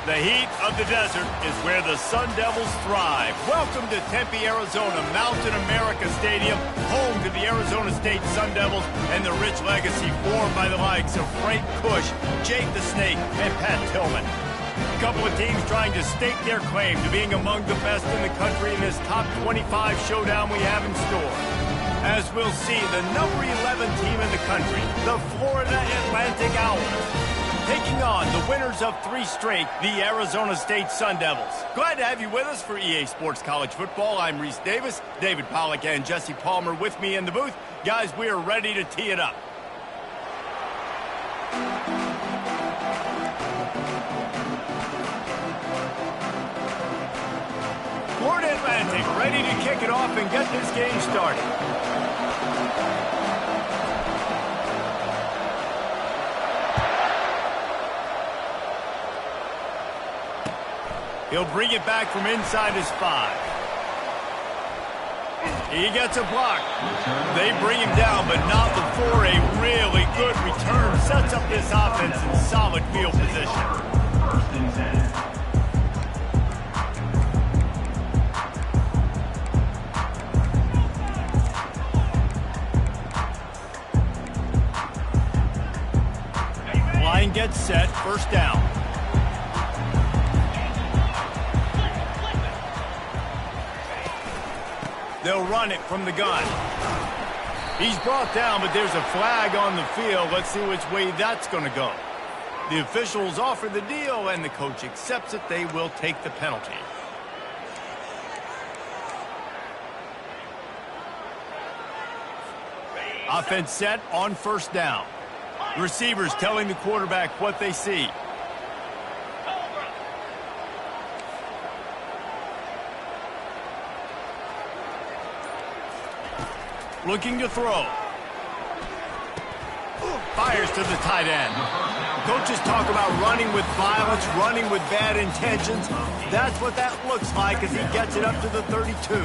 The heat of the desert is where the Sun Devils thrive. Welcome to Tempe, Arizona, Mountain America Stadium, home to the Arizona State Sun Devils and the rich legacy formed by the likes of Frank Bush, Jake the Snake, and Pat Tillman. A couple of teams trying to stake their claim to being among the best in the country in this top 25 showdown we have in store. As we'll see, the number 11 team in the country, the Florida Atlantic Owls, taking on the winners of 3 straight, the Arizona State Sun Devils. Glad to have you with us for EA Sports College Football. I'm Reese Davis, David Pollack, and Jesse Palmer with me in the booth. Guys, we are ready to tee it up. Florida Atlantic ready to kick it off and get this game started. He'll bring it back from inside his 5. He gets a block. They bring him down, but not before a really good return sets up this offense in solid field position. Line gets set, first down. They'll run it from the gun. He's brought down, but there's a flag on the field. Let's see which way that's going to go. The officials offer the deal, and the coach accepts it. They will take the penalty. Offense set on first down. Receivers telling the quarterback what they see. Looking to throw. Fires to the tight end. Coaches talk about running with violence, running with bad intentions. That's what that looks like as he gets it up to the 32.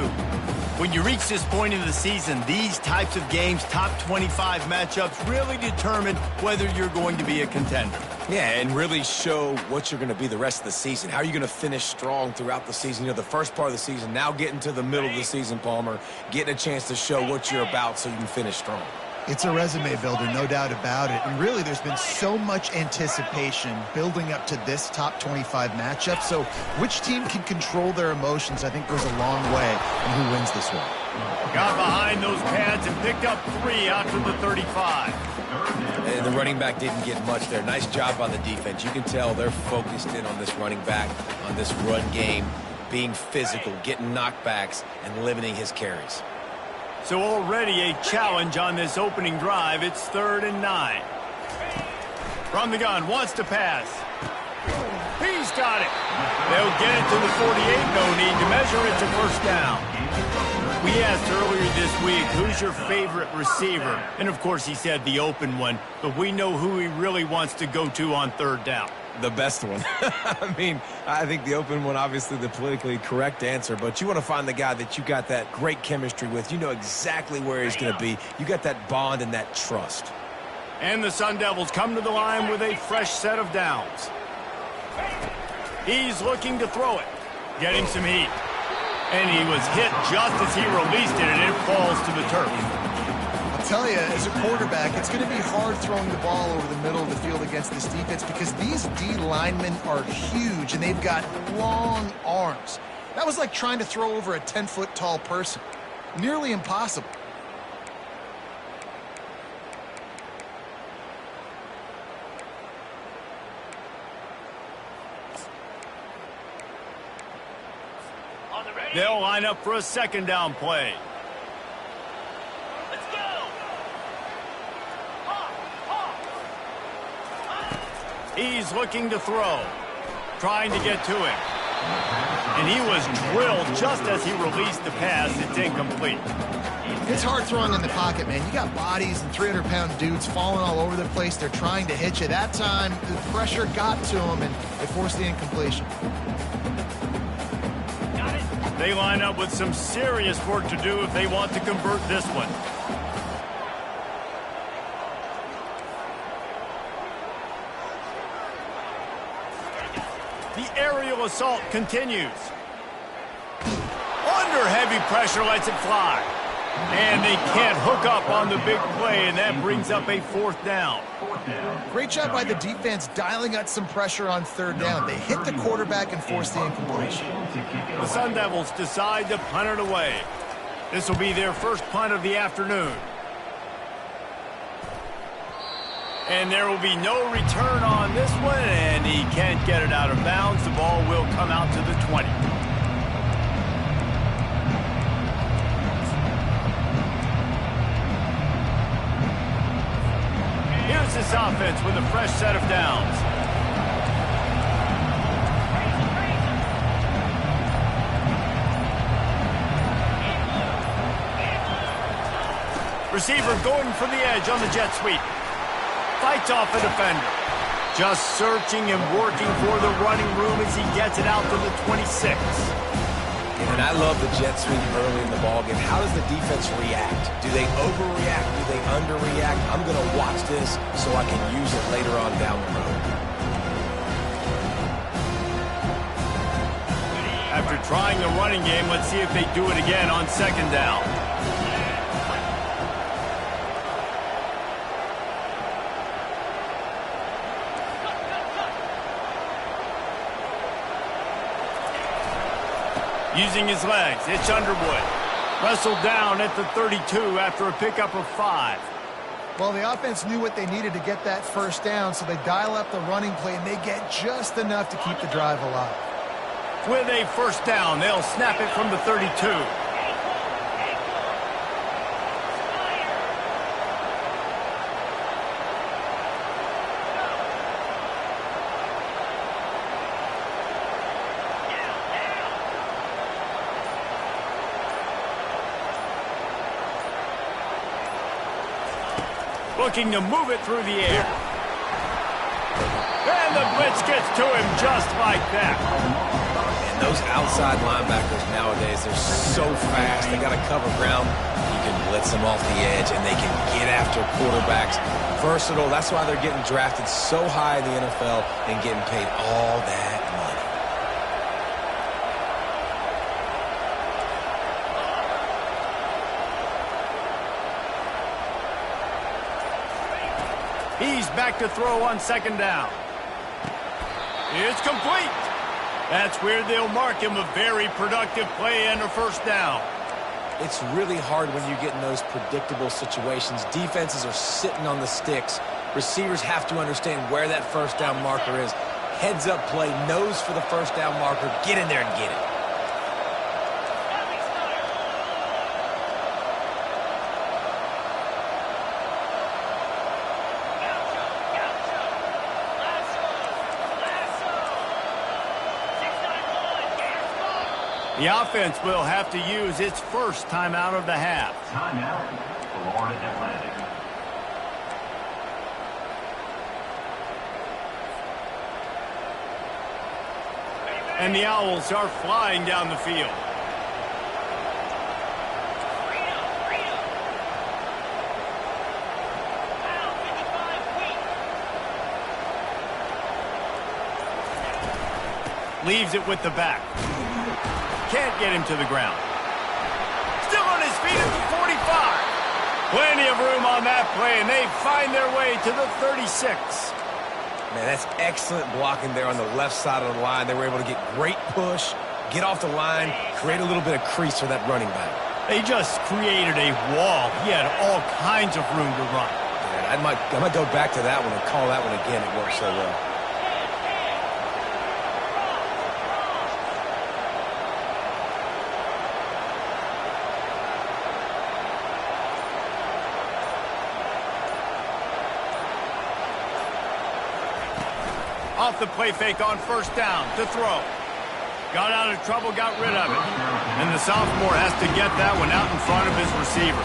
When you reach this point in the season, these types of games, top 25 matchups, really determine whether you're going to be a contender. Yeah, and really show what you're going to be the rest of the season. How are you going to finish strong throughout the season? You know, the first part of the season, now getting to the middle of the season, Palmer, getting a chance to show what you're about so you can finish strong. It's a resume builder, no doubt about it. And really, there's been so much anticipation building up to this top 25 matchup. So which team can control their emotions, I think, goes a long way in who wins this one. Got behind those pads and picked up 3 out to the 35. And the running back didn't get much there. Nice job on the defense. You can tell they're focused in on this running back, on this run game, being physical, getting knockbacks, and limiting his carries. So already a challenge on this opening drive. It's 3rd and 9. From the gun, wants to pass. He's got it. They'll get it to the 48. No need to measure it to first down. We asked earlier this week, who's your favorite receiver? And, of course, he said the open one. But we know who he really wants to go to on 3rd down. The best one. I mean, I think the open one, obviously the politically correct answer, but you want to find the guy that you got that great chemistry with. You know exactly where he's going to be. You got that bond and that trust. And the Sun Devils come to the line with a fresh set of downs. He's looking to throw it. Getting some heat. And he was hit just as he released it, and it falls to the turf. I'll tell you, as a quarterback, it's going to be hard throwing the ball over the middle of the field against this defense because these D linemen are huge, and they've got long arms. That was like trying to throw over a 10-foot tall person. Nearly impossible. They'll line up for a 2nd down play. Let's go. He's looking to throw. Trying to get to him. And he was drilled just as he released the pass. It's incomplete. It's hard throwing in the pocket, man. You got bodies and 300-pound dudes falling all over the place. They're trying to hit you. That time, the pressure got to him, and they forced the incompletion. They line up with some serious work to do if they want to convert this one. The aerial assault continues. Under heavy pressure, lets it fly. And they can't hook up on the big play, and that brings up a 4th down. Great job by the defense dialing out some pressure on 3rd down. They hit the quarterback and forced the incompletion. The Sun Devils decide to punt it away. This will be their first punt of the afternoon. And there will be no return on this one, and he can't get it out of bounds. The ball will come out to the 20. Here's this offense with a fresh set of downs. Receiver going for the edge on the jet sweep. Fights off a defender. Just searching and working for the running room as he gets it out to the 26. And I love the jet sweep early in the ballgame. How does the defense react? Do they overreact? Do they underreact? I'm going to watch this so I can use it later on down the road. After trying the running game, let's see if they do it again on 2nd down. Using his legs, it's Underwood. Wrestled down at the 32 after a pickup of 5. Well, the offense knew what they needed to get that 1st down, so they dial up the running play, and they get just enough to keep the drive alive. With a 1st down, they'll snap it from the 32. Looking to move it through the air. And the blitz gets to him just like that. And those outside linebackers nowadays, they're so fast. They got to cover ground. You can blitz them off the edge, and they can get after quarterbacks. Versatile. That's why they're getting drafted so high in the NFL and getting paid all that money. He's back to throw on 2nd down. It's complete. That's where they'll mark him. A very productive play and a 1st down. It's really hard when you get in those predictable situations. Defenses are sitting on the sticks. Receivers have to understand where that 1st down marker is. Heads up play, nose for the 1st down marker. Get in there and get it. The offense will have to use its 1st timeout of the half. Timeout, Florida Atlantic. And the Owls are flying down the field. Leaves it with the back. Can't get him to the ground. Still on his feet at the 45. Plenty of room on that play, and they find their way to the 36. Man, that's excellent blocking there on the left side of the line. They were able to get great push, get off the line, create a little bit of crease for that running back. They just created a wall. He had all kinds of room to run. Yeah, I might go back to that one and call that one again. It worked so well. Off the play fake on 1st down to throw. Got out of trouble, got rid of it. And the sophomore has to get that one out in front of his receiver.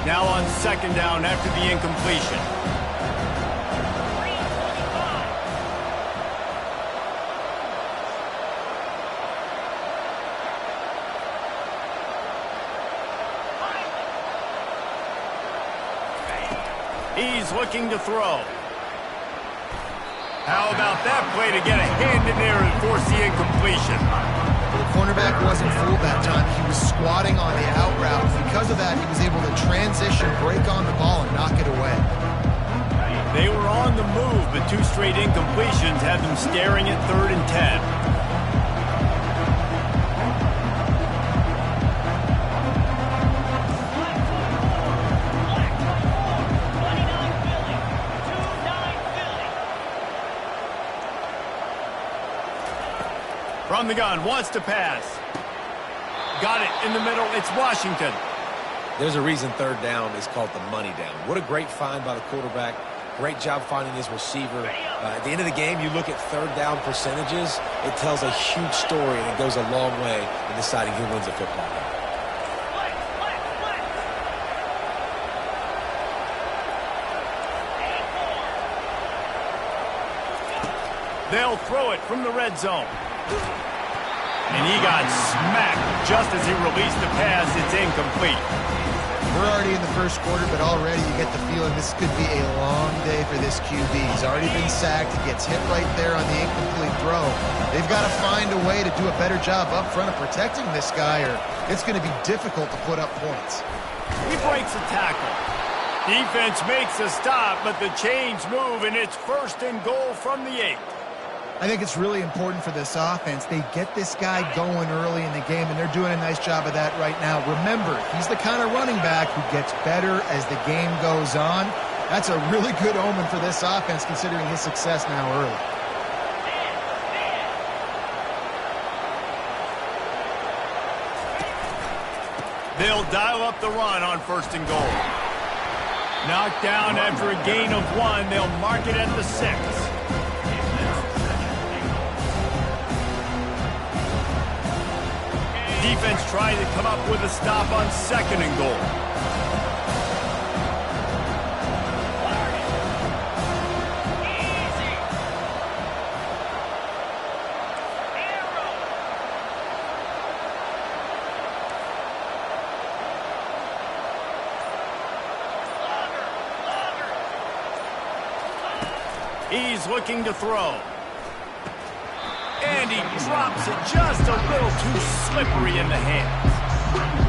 Now on 2nd down after the incompletion. He's looking to throw. How about that play to get a hand in there and force the incompletion? The cornerback wasn't fooled that time. He was squatting on the out route. Because of that, he was able to transition, break on the ball, and knock it away. They were on the move, but 2 straight incompletions had them staring at 3rd and 10. From the gun, wants to pass. Got it in the middle. It's Washington. There's a reason 3rd down is called the money down. What a great find by the quarterback. Great job finding his receiver. At the end of the game, you look at 3rd down percentages. It tells a huge story, and it goes a long way in deciding who wins a football game. They'll throw it from the red zone. And he got smacked just as he released the pass. It's incomplete. We're already in the first quarter, but already you get the feeling this could be a long day for this QB. He's already been sacked. He gets hit right there on the incomplete throw. They've got to find a way to do a better job up front of protecting this guy, or it's going to be difficult to put up points. He breaks a tackle. Defense makes a stop, but the chains move, and it's 1st and goal from the 8. I think it's really important for this offense. They get this guy going early in the game, and they're doing a nice job of that right now. Remember, he's the kind of running back who gets better as the game goes on. That's a really good omen for this offense, considering his success now early. They'll dial up the run on 1st and goal. Knocked down after a gain of 1. They'll mark it at the 6. Defense trying to come up with a stop on 2nd and goal. He's looking to throw. And he drops it just a little too slippery in the hands.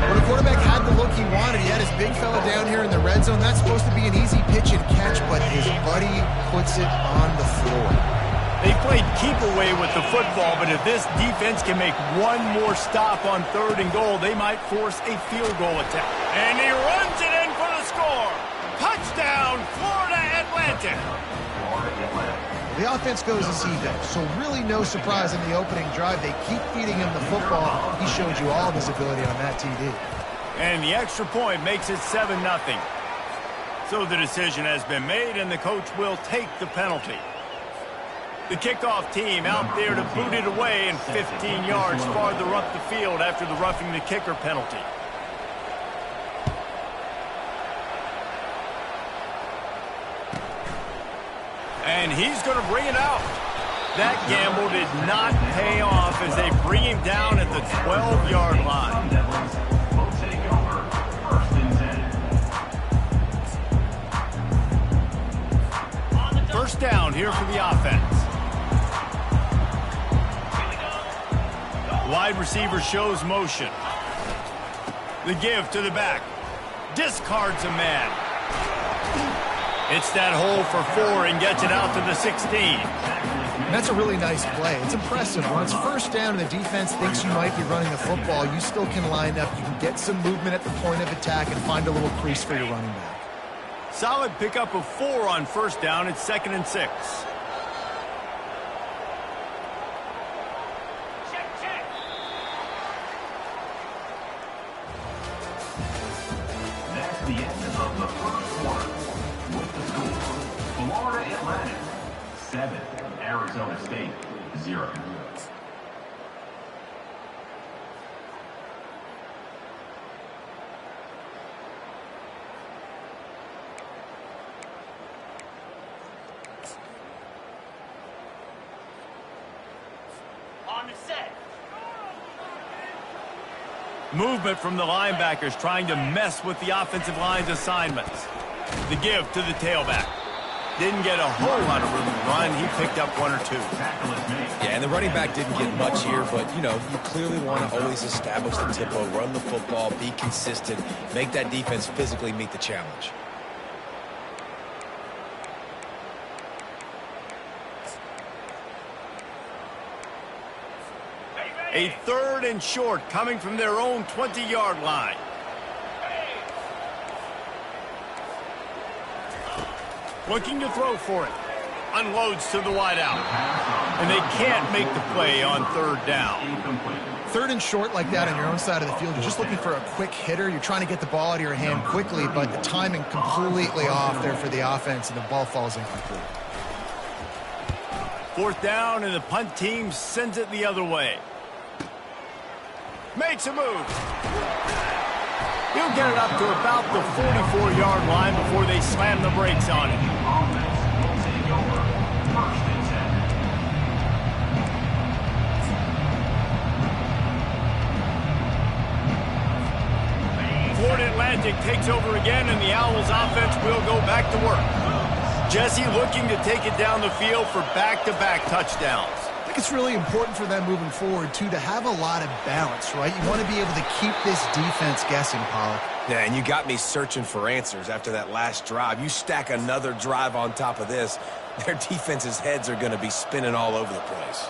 Well, the quarterback had the look he wanted. He had his big fella down here in the red zone. That's supposed to be an easy pitch and catch, but his buddy puts it on the floor. They played keep away with the football, but if this defense can make one more stop on 3rd and goal, they might force a field goal attempt. And he runs it in for the score. Touchdown, Florida Atlantic. The offense goes as he does, so really no surprise in the opening drive. They keep feeding him the football. He showed you all of his ability on that TD. And the extra point makes it 7-0. So the decision has been made, and the coach will take the penalty. The kickoff team out there to boot it away and 15 yards farther up the field after the roughing the kicker penalty. And he's going to bring it out. That gamble did not pay off as they bring him down at the 12-yard line. First down here for the offense. Wide receiver shows motion. The give to the back. Discards a man. It's that hole for 4 and gets it out to the 16. That's a really nice play. It's impressive. When it's first down and the defense thinks you might be running the football, you still can line up. You can get some movement at the point of attack and find a little crease for your running back. Solid pickup of 4 on first down. It's 2nd and 6. That's the end of the first quarter. With the score, Florida Atlantic 7, Arizona State 0. On the set. Movement from the linebackers trying to mess with the offensive line's assignments. The give to the tailback. Didn't get a whole lot of room to run. He picked up 1 or 2. Yeah, and the running back didn't get much here, but, you clearly want to always establish the tempo, run the football, be consistent, make that defense physically meet the challenge. A 3rd and short coming from their own 20-yard line. Looking to throw for it. Unloads to the wideout. And they can't make the play on 3rd down. 3rd and short like that on your own side of the field. You're just looking for a quick hitter. You're trying to get the ball out of your hand quickly, but the timing completely off there for the offense, and the ball falls incomplete. 4th down, and the punt team sends it the other way. Makes a move. He'll get it up to about the 44-yard line before they slam the brakes on it. Florida Atlantic takes over again, and the Owls offense will go back to work. Jesse looking to take it down the field for back-to-back touchdowns. I think it's really important for them moving forward, too, to have a lot of balance, right? You want to be able to keep this defense guessing, Pollock. Yeah, and you got me searching for answers after that last drive. You stack another drive on top of this, their defense's heads are going to be spinning all over the place.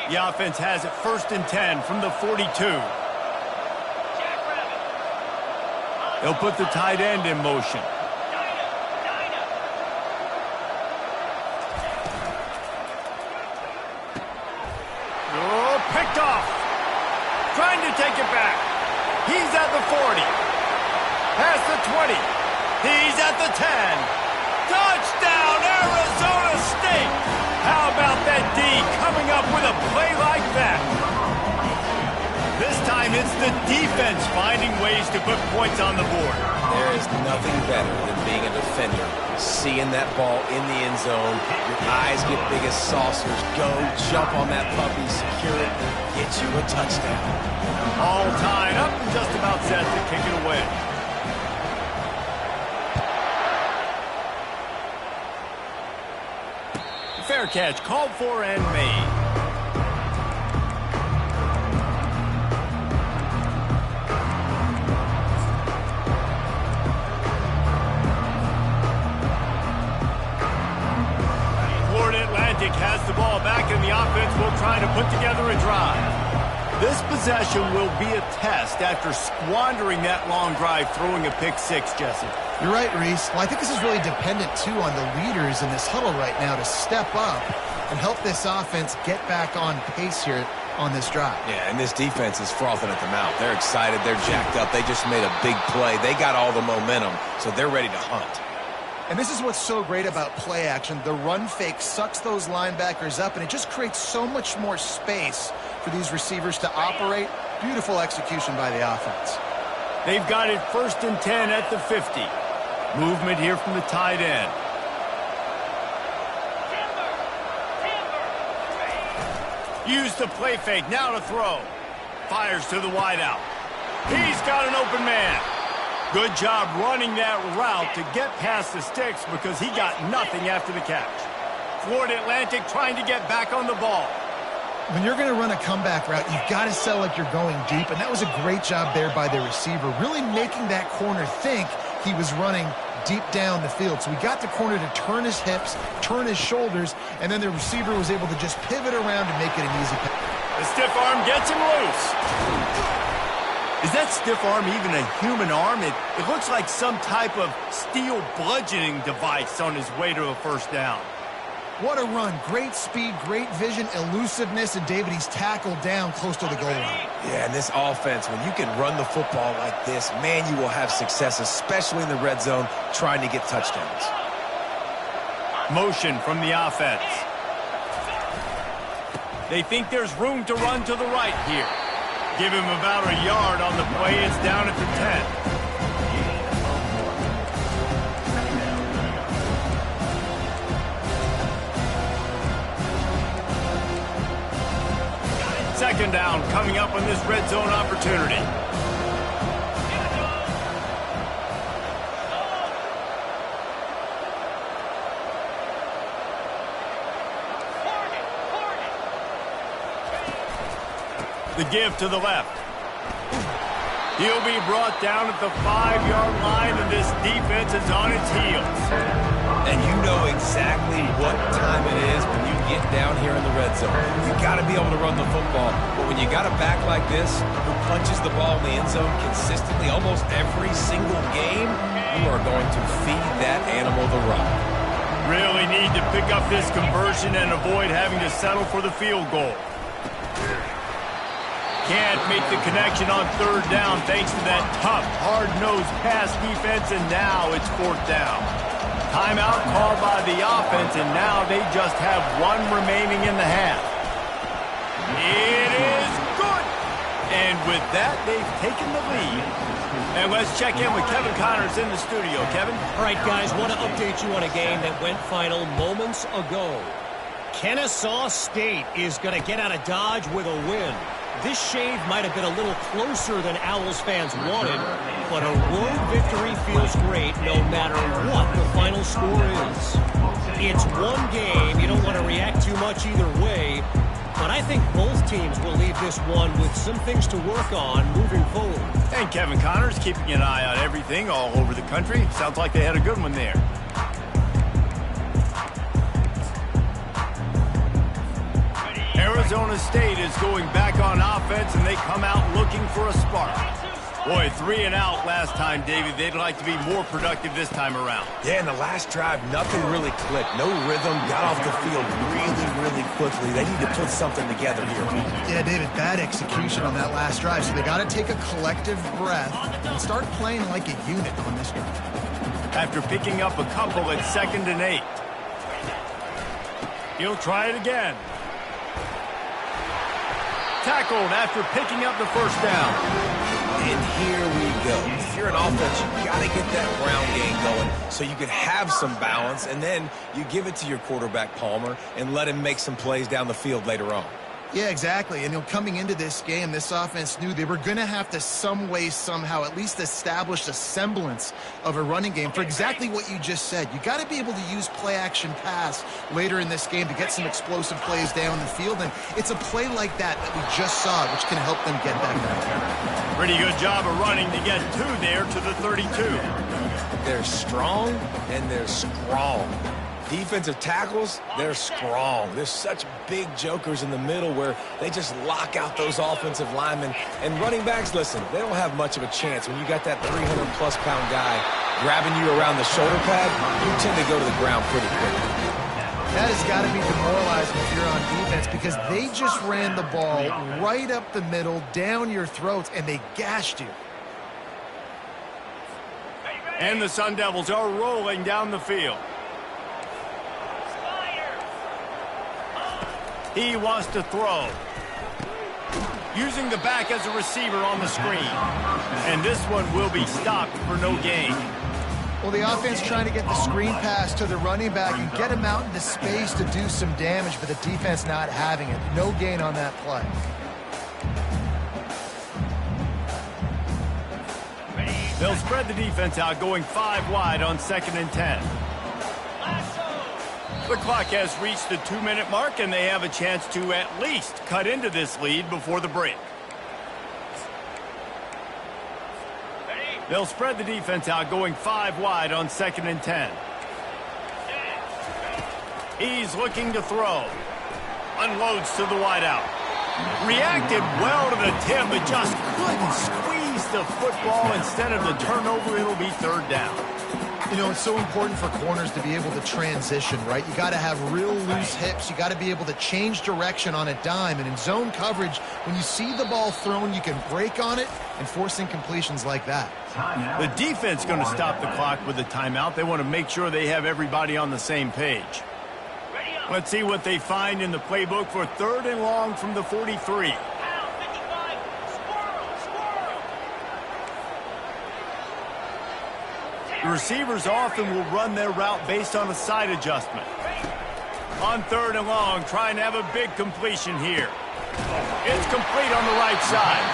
The offense has it 1st and 10 from the 42. They'll put the tight end in motion. Picked off. Trying to take it back. He's at the 40. Past the 20. He's at the 10. Touchdown, Arizona State. How about that D coming up with a play like that? This time it's the defense finding ways to put points on the board. There is nothing better than being a defender. Seeing that ball in the end zone, your eyes get big as saucers. Go, jump on that puppy, secure it, get you a touchdown. All tied up and just about set to kick it away. Fair catch called for and made. Has the ball back, and the offense will try to put together a drive. This possession will be a test after squandering that long drive, throwing a pick six, Jesse. You're right, Reese. Well, I think this is really dependent, too, on the leaders in this huddle right now to step up and help this offense get back on pace here on this drive. Yeah, and this defense is frothing at the mouth. They're excited. They're jacked up. They just made a big play. They got all the momentum, so they're ready to hunt. And this is what's so great about play action. The run fake sucks those linebackers up, and it just creates so much more space for these receivers to operate. Beautiful execution by the offense. They've got it 1st and 10 at the 50. Movement here from the tight end. Use the play fake, now to throw. Fires to the wideout. He's got an open man. Good job running that route to get past the sticks because he got nothing after the catch. Florida Atlantic trying to get back on the ball. When you're going to run a comeback route, you've got to sell like you're going deep, and that was a great job there by the receiver, really making that corner think he was running deep down the field. So we got the corner to turn his hips, turn his shoulders, and then the receiver was able to just pivot around and make it an easy pass. The stiff arm gets him loose. Is that stiff arm even a human arm? It looks like some type of steel bludgeoning device on his way to a 1st down. What a run. Great speed, great vision, elusiveness, and David, he's tackled down close to the goal line. Yeah, and this offense, when you can run the football like this, man, you will have success, especially in the red zone, trying to get touchdowns. Motion from the offense. They think there's room to run to the right here. Give him about a yard on the play. It's down at the 10. Second down coming up on this red zone opportunity. The give to the left. He'll be brought down at the 5-yard line, and this defense is on its heels. And you know exactly what time it is when you get down here in the red zone. You got to be able to run the football. But when you got a back like this who punches the ball in the end zone consistently almost every single game, you are going to feed that animal the rock. Really need to pick up this conversion and avoid having to settle for the field goal. Can't make the connection on third down thanks to that tough, hard-nosed pass defense, and now it's fourth down. Timeout called by the offense, and now they just have one remaining in the half. It is good! And with that, they've taken the lead. And let's check in with Kevin Connors in the studio. Kevin? All right, guys, want to update you on a game that went final moments ago. Kennesaw State is going to get out of Dodge with a win. This shave might have been a little closer than Owls fans wanted, but a road victory feels great no matter what the final score is. It's one game. You don't want to react too much either way, but I think both teams will leave this one with some things to work on moving forward. And Kevin Connors keeping an eye on everything all over the country. Sounds like they had a good one there. Arizona State is going back on offense, and they come out looking for a spark. Boy, 3 and out last time, David. They'd like to be more productive this time around. Yeah, in the last drive, nothing really clicked. No rhythm, got off the field really quickly. They need to put something together here. Yeah, David, bad execution on that last drive, so they got to take a collective breath and start playing like a unit on this one. After picking up a couple at 2nd and 8. He'll try it again. Tackled after picking up the first down. And here we go. If you're an offense, you got to get that ground game going so you can have some balance, and then you give it to your quarterback, Palmer, and let him make some plays down the field later on. Yeah, exactly. And coming into this game, this offense knew they were going to have to some way, somehow, at least establish a semblance of a running game for exactly what you just said. You got to be able to use play-action pass later in this game to get some explosive plays down the field. And it's a play like that we just saw, which can help them get that going. Pretty good job of running to get 2 there to the 32. They're strong and they're strong. Defensive tackles, they're strong. There's such big jokers in the middle where they just lock out those offensive linemen. And running backs, listen, they don't have much of a chance. When you got that 300-plus pound guy grabbing you around the shoulder pad, you tend to go to the ground pretty quickly. That has got to be demoralizing if you're on defense, because they just ran the ball right up the middle, down your throats, and they gashed you. And the Sun Devils are rolling down the field. He wants to throw. Using the back as a receiver on the screen. And this one will be stopped for no gain. Well, the offense trying to get the screen pass to the running back and get him out into space to do some damage, but the defense not having it. No gain on that play. They'll spread the defense out, going 5 wide on 2nd and 10. The clock has reached the 2-minute mark, and they have a chance to at least cut into this lead before the break. They'll spread the defense out, going 5 wide on 2nd and 10. He's looking to throw. Unloads to the wideout. Reacted well to the tip, but just couldn't squeeze the football. Instead of the turnover, it'll be 3rd down. You know, it's so important for corners to be able to transition, right? You got to have real loose hips. You got to be able to change direction on a dime. And in zone coverage, when you see the ball thrown, you can break on it and force incompletions like that. The defense going to stop the clock with a timeout. They want to make sure they have everybody on the same page. Let's see what they find in the playbook for 3rd and long from the 43. The receivers often will run their route based on a side adjustment. On 3rd and long, trying to have a big completion here. It's complete on the right side.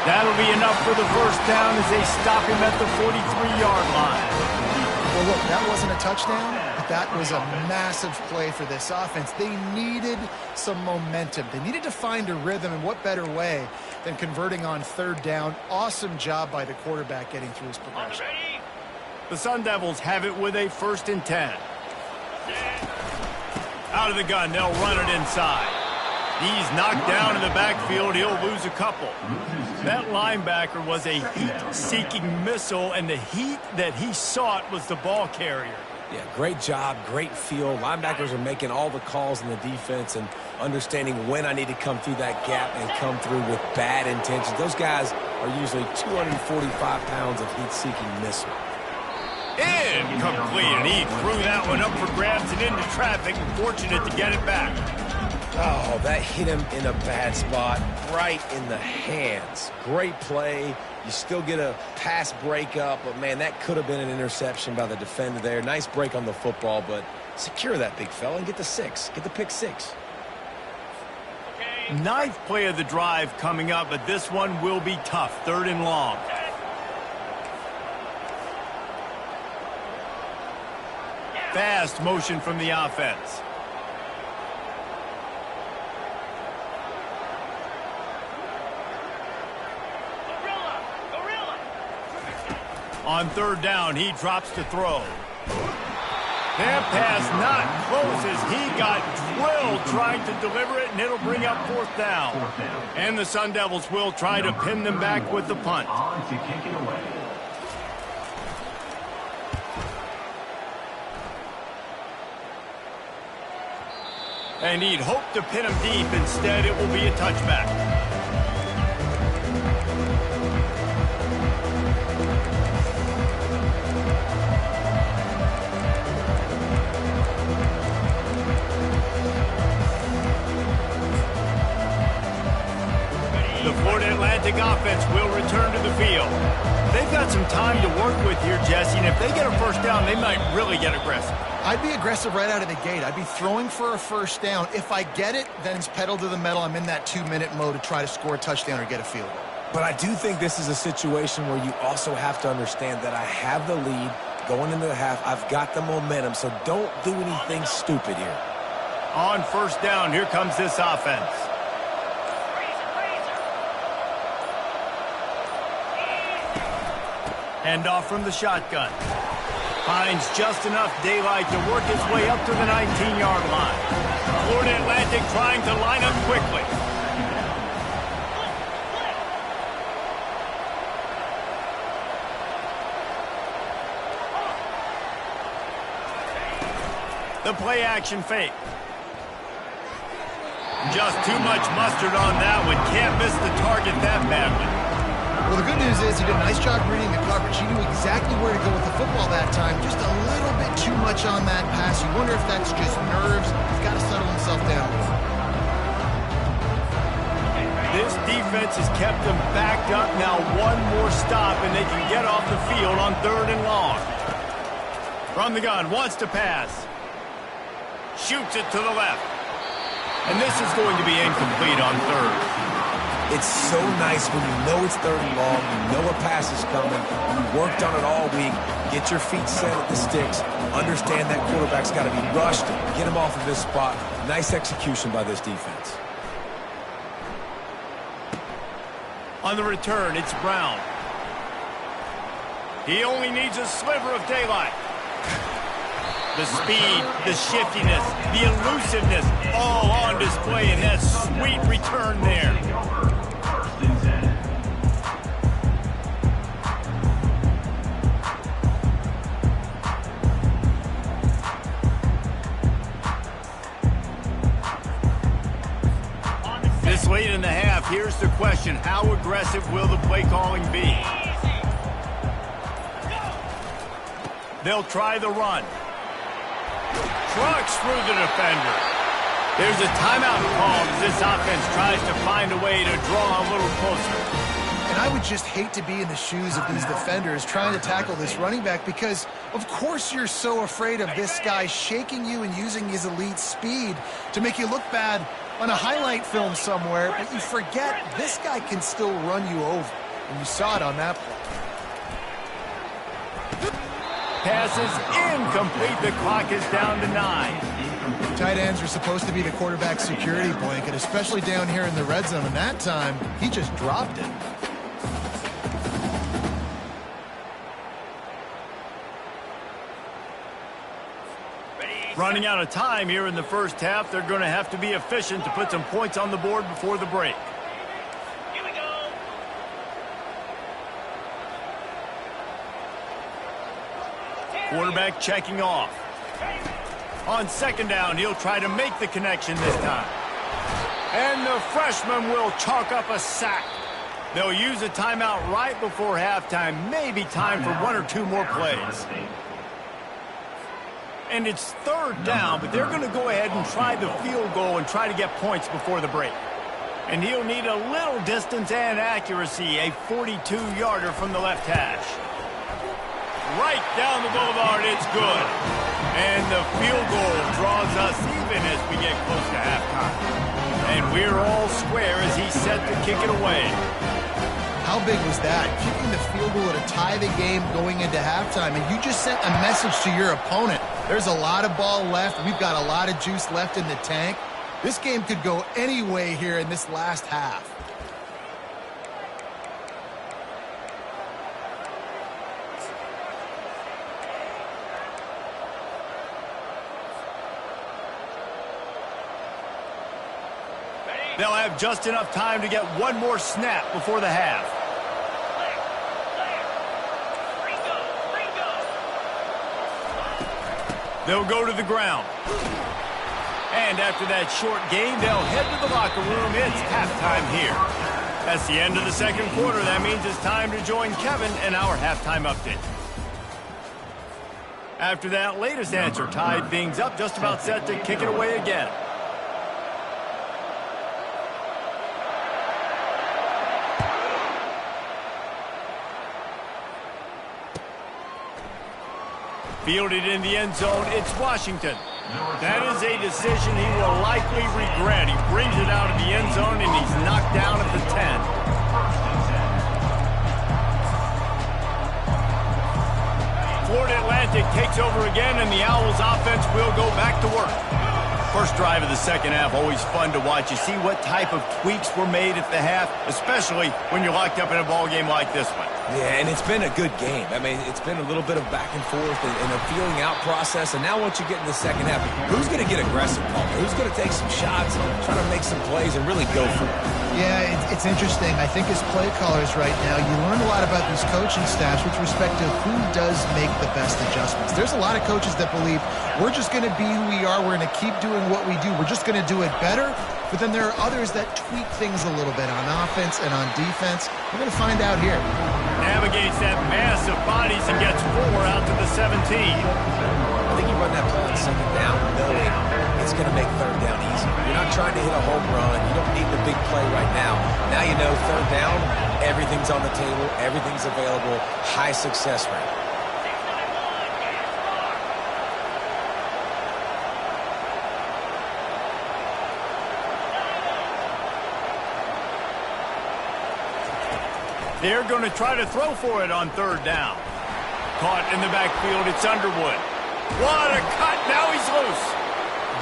That'll be enough for the first down as they stop him at the 43-yard line. Well, look, that wasn't a touchdown, but that was a massive play for this offense. They needed some momentum. They needed to find a rhythm, and what better way than converting on third down. Awesome job by the quarterback getting through his progression. The Sun Devils have it with a 1st and 10. Out of the gun, they'll run it inside. He's knocked down in the backfield. He'll lose a couple. That linebacker was a heat-seeking missile, and the heat that he sought was the ball carrier. Yeah, great job, great feel. Linebackers are making all the calls in the defense and understanding when I need to come through that gap and come through with bad intentions. Those guys are usually 245 pounds of heat-seeking missile. Incomplete, and he threw that one up for grabs and into traffic, and fortunate to get it back. Oh, that hit him in a bad spot, right in the hands. Great play. You still get a pass breakup, but, man, that could have been an interception by the defender there. Nice break on the football, but secure that big fella and get the 6. Get the pick 6. Ninth play of the drive coming up, but this one will be tough. 3rd and long. Fast motion from the offense. On 3rd down, he drops to throw. That pass not close as he got drilled trying to deliver it, and it'll bring up 4th down. And the Sun Devils will try to pin them back with the punt. On to kick it away. And he'd hoped to pin him deep. Instead, it will be a touchback. The Florida Atlantic offense will return to the field. They've got some time to work with here, Jesse, and if they get a 1st down, they might really get aggressive. I'd be aggressive right out of the gate. I'd be throwing for a 1st down. If I get it, then it's pedal to the metal. I'm in that 2-minute mode to try to score a touchdown or get a field goal. But I do think this is a situation where you also have to understand that I have the lead going into the half. I've got the momentum, so don't do anything stupid here. On 1st down, here comes this offense. Hand off from the shotgun. Finds just enough daylight to work his way up to the 19-yard line. Florida Atlantic trying to line up quickly. The play action fake. Just too much mustard on that one. Can't miss the target that badly. Well, the good news is he did a nice job reading the coverage. He knew exactly where to go with the football that time. Just a little bit too much on that pass. You wonder if that's just nerves. He's got to settle himself down. This defense has kept them backed up. Now one more stop, and they can get off the field on 3rd and long. From the gun, wants to pass. Shoots it to the left. And this is going to be incomplete on 3rd. It's so nice when you know it's 3rd and long, you know a pass is coming, you worked on it all week, get your feet set at the sticks, understand that quarterback's got to be rushed, get him off of this spot. Nice execution by this defense. On the return, it's Brown. He only needs a sliver of daylight. The speed, the shiftiness, the elusiveness, all on display in that sweet return there. This late in the half, here's the question. How aggressive will the play calling be? They'll try the run. Trucks through the defender. There's a timeout called as this offense tries to find a way to draw a little closer. And I would just hate to be in the shoes of these defenders trying to tackle this running back because, of course, you're so afraid of this guy shaking you and using his elite speed to make you look bad on a highlight film somewhere, but you forget this guy can still run you over. And you saw it on that play. Pass is incomplete. The clock is down to 9. Tight ends are supposed to be the quarterback's security blanket, especially down here in the red zone. And that time, he just dropped it. Running out of time here in the first half. They're going to have to be efficient to put some points on the board before the break. Here we go. Quarterback checking off. On second down, he'll try to make the connection this time. And the freshman will chalk up a sack. They'll use a timeout right before halftime. Maybe time for 1 or 2 more plays. And it's third down, but they're going to go ahead and try the field goal and try to get points before the break. And he'll need a little distance and accuracy, a 42-yarder from the left hash. Right down the boulevard, it's good. And the field goal draws us even as we get close to halftime. And we're all square as he's set to kick it away. How big was that? Kicking the field goal to tie the game going into halftime, and you just sent a message to your opponent. There's a lot of ball left. We've got a lot of juice left in the tank. This game could go any way here in this last half. They'll have just enough time to get one more snap before the half. They'll go to the ground. And after that short game, they'll head to the locker room. It's halftime here. That's the end of the second quarter. That means it's time to join Kevin in our halftime update. After that latest answer tied things up, just about set to kick it away again. Fielded in the end zone, it's Washington. That is a decision he will likely regret. He brings it out of the end zone, and he's knocked down at the 10. Florida Atlantic takes over again, and the Owls offense will go back to work. First drive of the second half, always fun to watch. You see what type of tweaks were made at the half, especially when you're locked up in a ball game like this one. Yeah, and it's been a good game. I mean, it's been a little bit of back and forth and a feeling out process. And now once you get in the second half, who's going to get aggressive, Paul? Who's going to take some shots, try to make some plays, and really go for it? Yeah, it's interesting. I think as play callers right now, you learn a lot about these coaching staffs with respect to who does make the best adjustments. There's a lot of coaches that believe we're just going to be who we are. We're going to keep doing what we do. We're just going to do it better. But then there are others that tweak things a little bit on offense and on defense. We're going to find out here. Navigates that mass of bodies and gets 4 out to the 17. I think you run that play on second down knowing it's going to make third down easy. You're not trying to hit a home run. You don't need the big play right now. Now you know third down, everything's on the table, everything's available, high success rate. They're going to try to throw for it on third down. Caught in the backfield, it's Underwood. What a cut, now he's loose.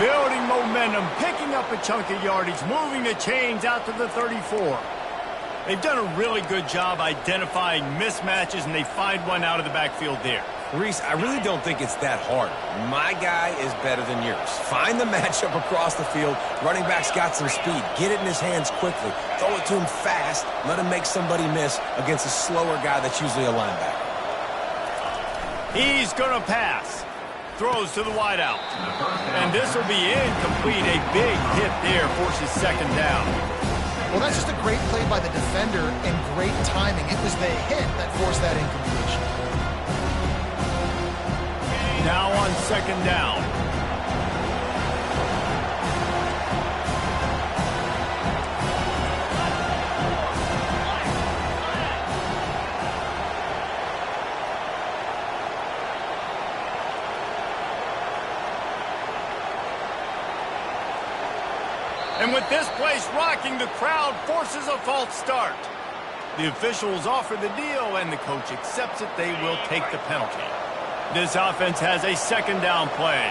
Building momentum, picking up a chunk of yardage, moving the chains out to the 34. They've done a really good job identifying mismatches, and they find one out of the backfield there. Reese, I really don't think it's that hard. My guy is better than yours. Find the matchup across the field. Running back's got some speed. Get it in his hands quickly. Throw it to him fast. Let him make somebody miss against a slower guy that's usually a linebacker. He's going to pass. Throws to the wideout. And this will be incomplete. A big hit there forces second down. Well, that's just a great play by the defender and great timing. It was the hit that forced that incompletion. Now on second down. And with this place rocking, the crowd forces a false start. The officials offer the deal, and the coach accepts it. They will take the penalty. This offense has a second down play.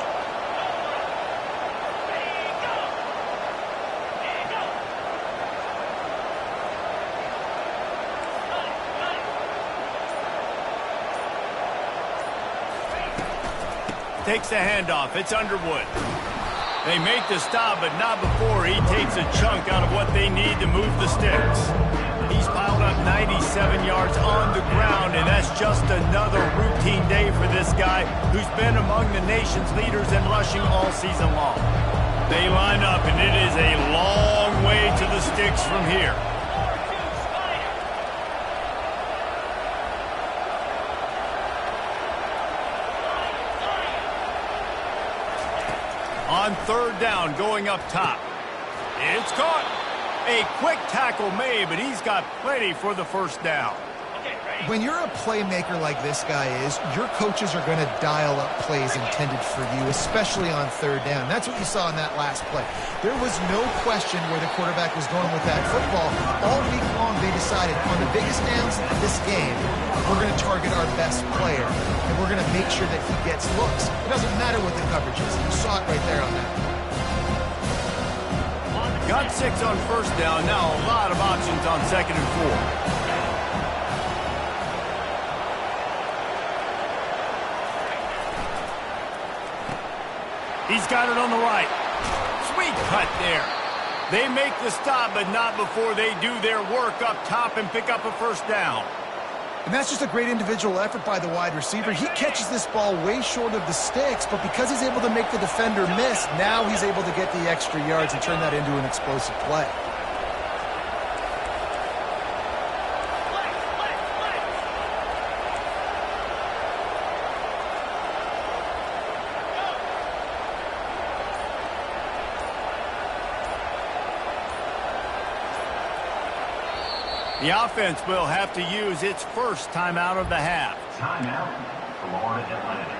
Takes the handoff. It's Underwood. They make the stop, but not before he takes a chunk out of what they need to move the sticks. He's piled up 97 yards on the ground, and that's just another routine day for this guy who's been among the nation's leaders in rushing all season long. They line up, and it is a long way to the sticks from here. On third down, going up top. It's caught. A quick tackle made, but he's got plenty for the first down. When you're a playmaker like this guy is, your coaches are going to dial up plays intended for you, especially on third down. That's what you saw in that last play. There was no question where the quarterback was going with that football. All week long, they decided on the biggest downs of this game, we're going to target our best player, and we're going to make sure that he gets looks. It doesn't matter what the coverage is. You saw it right there on that. Got 6 on first down. Now a lot of options on second and 4. He's got it on the right. Sweet cut there. They make the stop, but not before they do their work up top and pick up a first down. And that's just a great individual effort by the wide receiver. He catches this ball way short of the sticks, but because he's able to make the defender miss, now he's able to get the extra yards and turn that into an explosive play. The offense will have to use its first timeout of the half. Timeout, Florida Atlantic.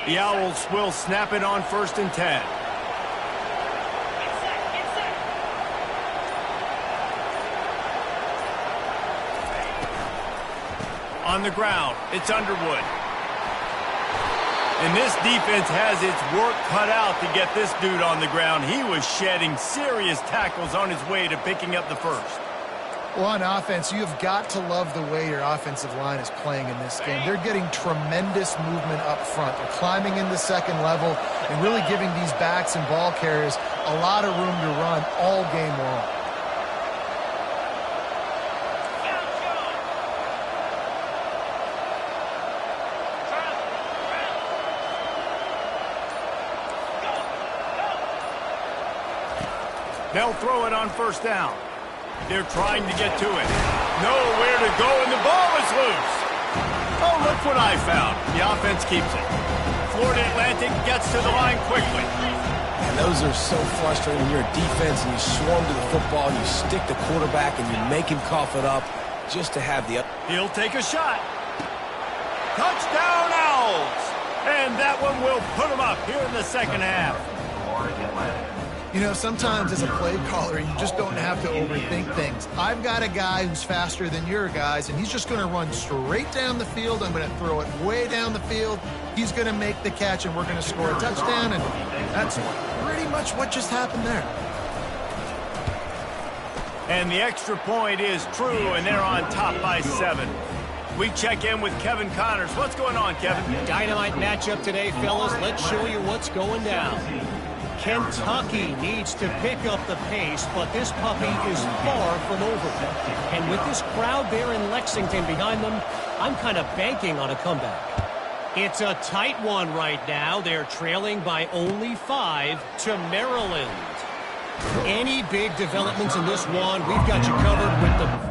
The Owls will snap it on 1st and 10. On the ground, it's Underwood. And this defense has its work cut out to get this dude on the ground. He was shedding serious tackles on his way to picking up the first. Well, on offense, you have got to love the way your offensive line is playing in this game. They're getting tremendous movement up front. They're climbing in the second level and really giving these backs and ball carriers a lot of room to run all game long. They'll throw it on 1st down. They're trying to get to it. Nowhere to go, and the ball is loose. Oh, look what I found. The offense keeps it. Florida Atlantic gets to the line quickly. And those are so frustrating. You're a defense, and you swarm to the football, and you stick the quarterback, and you make him cough it up just to have the... He'll take a shot. Touchdown, Owls! And that one will put them up here in the second half. Florida Atlantic. You know, sometimes as a play caller, you just don't have to overthink things. I've got a guy who's faster than your guys, and he's just going to run straight down the field. I'm going to throw it way down the field. He's going to make the catch, and we're going to score a touchdown, and that's pretty much what just happened there. And the extra point is true, and they're on top by 7. We check in with Kevin Connors. What's going on, Kevin? Dynamite matchup today, fellas. Let's show you what's going down. Kentucky needs to pick up the pace, but this puppy is far from over. And with this crowd there in Lexington behind them, I'm kind of banking on a comeback. It's a tight one right now. They're trailing by only 5 to Maryland. Any big developments in this one, we've got you covered with the...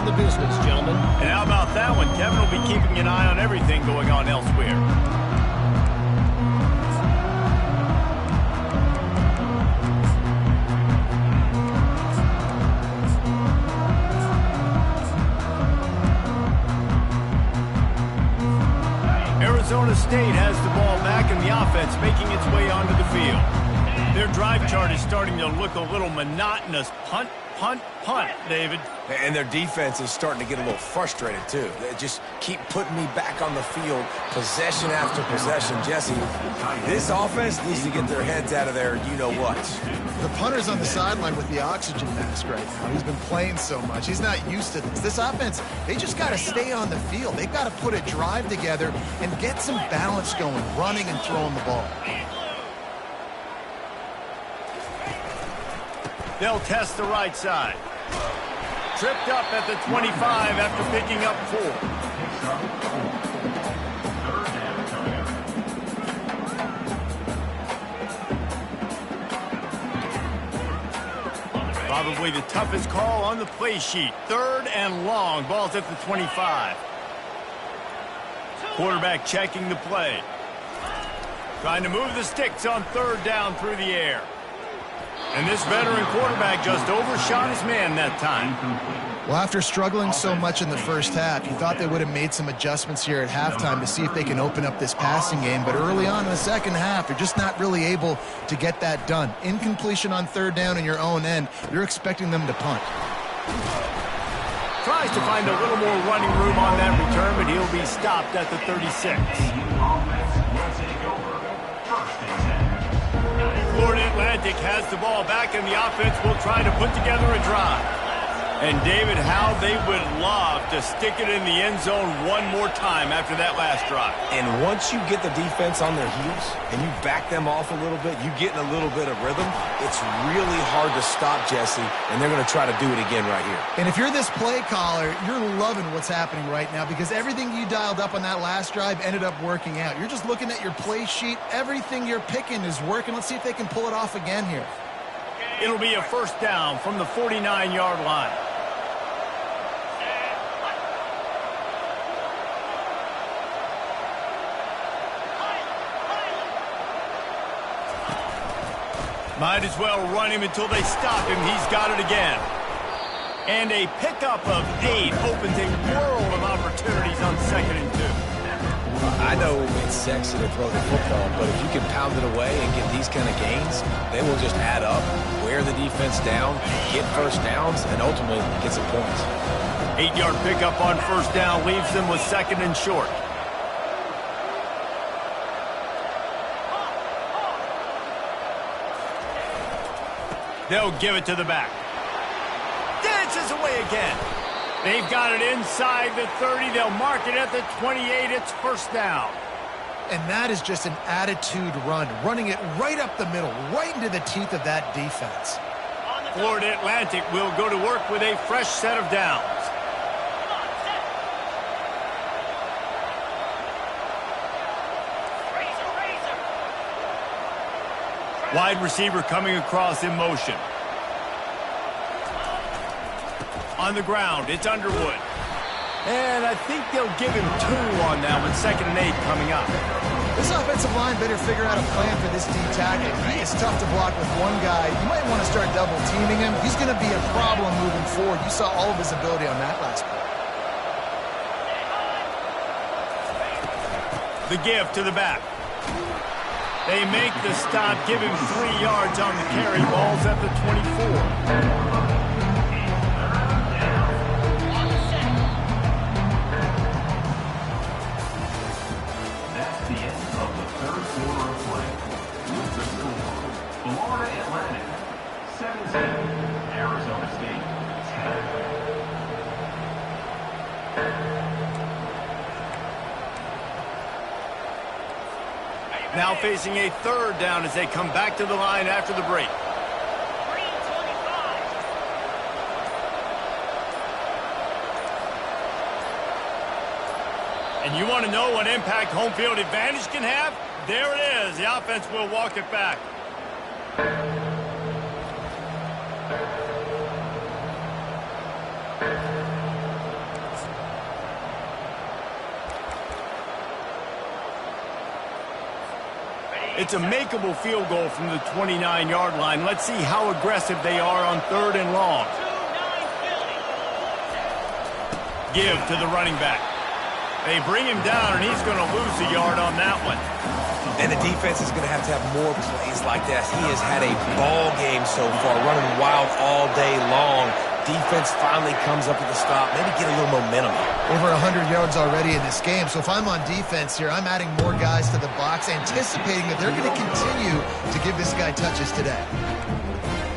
the business, gentlemen. And how about that one? Kevin will be keeping an eye on everything going on elsewhere. Arizona State has the ball back and the offense making its way onto the field. Their drive chart is starting to look a little monotonous. Punt, punt, punt, David. And their defense is starting to get a little frustrated, too. They just keep putting me back on the field, possession after possession. Jesse, this offense needs to get their heads out of there, you-know-what. The punter's on the sideline with the oxygen mask right now. He's been playing so much. He's not used to this. This offense, they just got to stay on the field. They've got to put a drive together and get some balance going, running and throwing the ball. They'll test the right side. Tripped up at the 25 after picking up 4. Probably the toughest call on the play sheet. 3rd and long. Ball's at the 25. Quarterback checking the play. Trying to move the sticks on 3rd down through the air. And this veteran quarterback just overshot his man that time. Well, after struggling so much in the first half, you thought they would have made some adjustments here at halftime to see if they can open up this passing game. But early on in the second half, they're just not really able to get that done. Incompletion on 3rd down in your own end, you're expecting them to punt. Tries to find a little more running room on that return, but he'll be stopped at the 36. Florida Atlantic has the ball back, and the offense will try to put together a drive. And, David, how they would love to stick it in the end zone one more time after that last drive. And once you get the defense on their heels and you back them off a little bit, you get in a little bit of rhythm, it's really hard to stop, Jesse, and they're going to try to do it again right here. And if you're this play caller, you're loving what's happening right now because everything you dialed up on that last drive ended up working out. You're just looking at your play sheet. Everything you're picking is working. Let's see if they can pull it off again here. It'll be a 1st down from the 49-yard line. Might as well run him until they stop him. He's got it again. And a pickup of 8 opens a world of opportunities on 2nd and 2. I know it's sexy to throw the football, but if you can pound it away and get these kind of gains, they will just add up, wear the defense down, get 1st downs, and ultimately get some points. 8-yard pickup on 1st down leaves them with 2nd and short. They'll give it to the back. Dances away again. They've got it inside the 30. They'll mark it at the 28. It's 1st down. And that is just an attitude run, running it right up the middle, right into the teeth of that defense. Florida Atlantic will go to work with a fresh set of downs. Wide receiver coming across in motion. On the ground, it's Underwood. And I think they'll give him 2 on that with 2nd and 8 coming up. This offensive line better figure out a plan for this D tackle. He is tough to block with one guy. You might want to start double teaming him. He's going to be a problem moving forward. You saw all of his ability on that last play. The give to the back. They make the stop, give him 3 yards on the carry. Ball's at the 24. Florida Atlantic, 17. Arizona State, 10. Now facing a 3rd down as they come back to the line after the break. And you want to know what impact home field advantage can have? There it is. The offense will walk it back. It's a makeable field goal from the 29-yard line. Let's see how aggressive they are on 3rd and long. Give to the running back. They bring him down, and he's going to lose a yard on that one. And the defense is going to have more plays like that. He has had a ball game so far, running wild all day long. Defense finally comes up with a stop, maybe get a little momentum. Over 100 yards already in this game. So if I'm on defense here, I'm adding more guys to the box, anticipating that they're going to continue to give this guy touches today.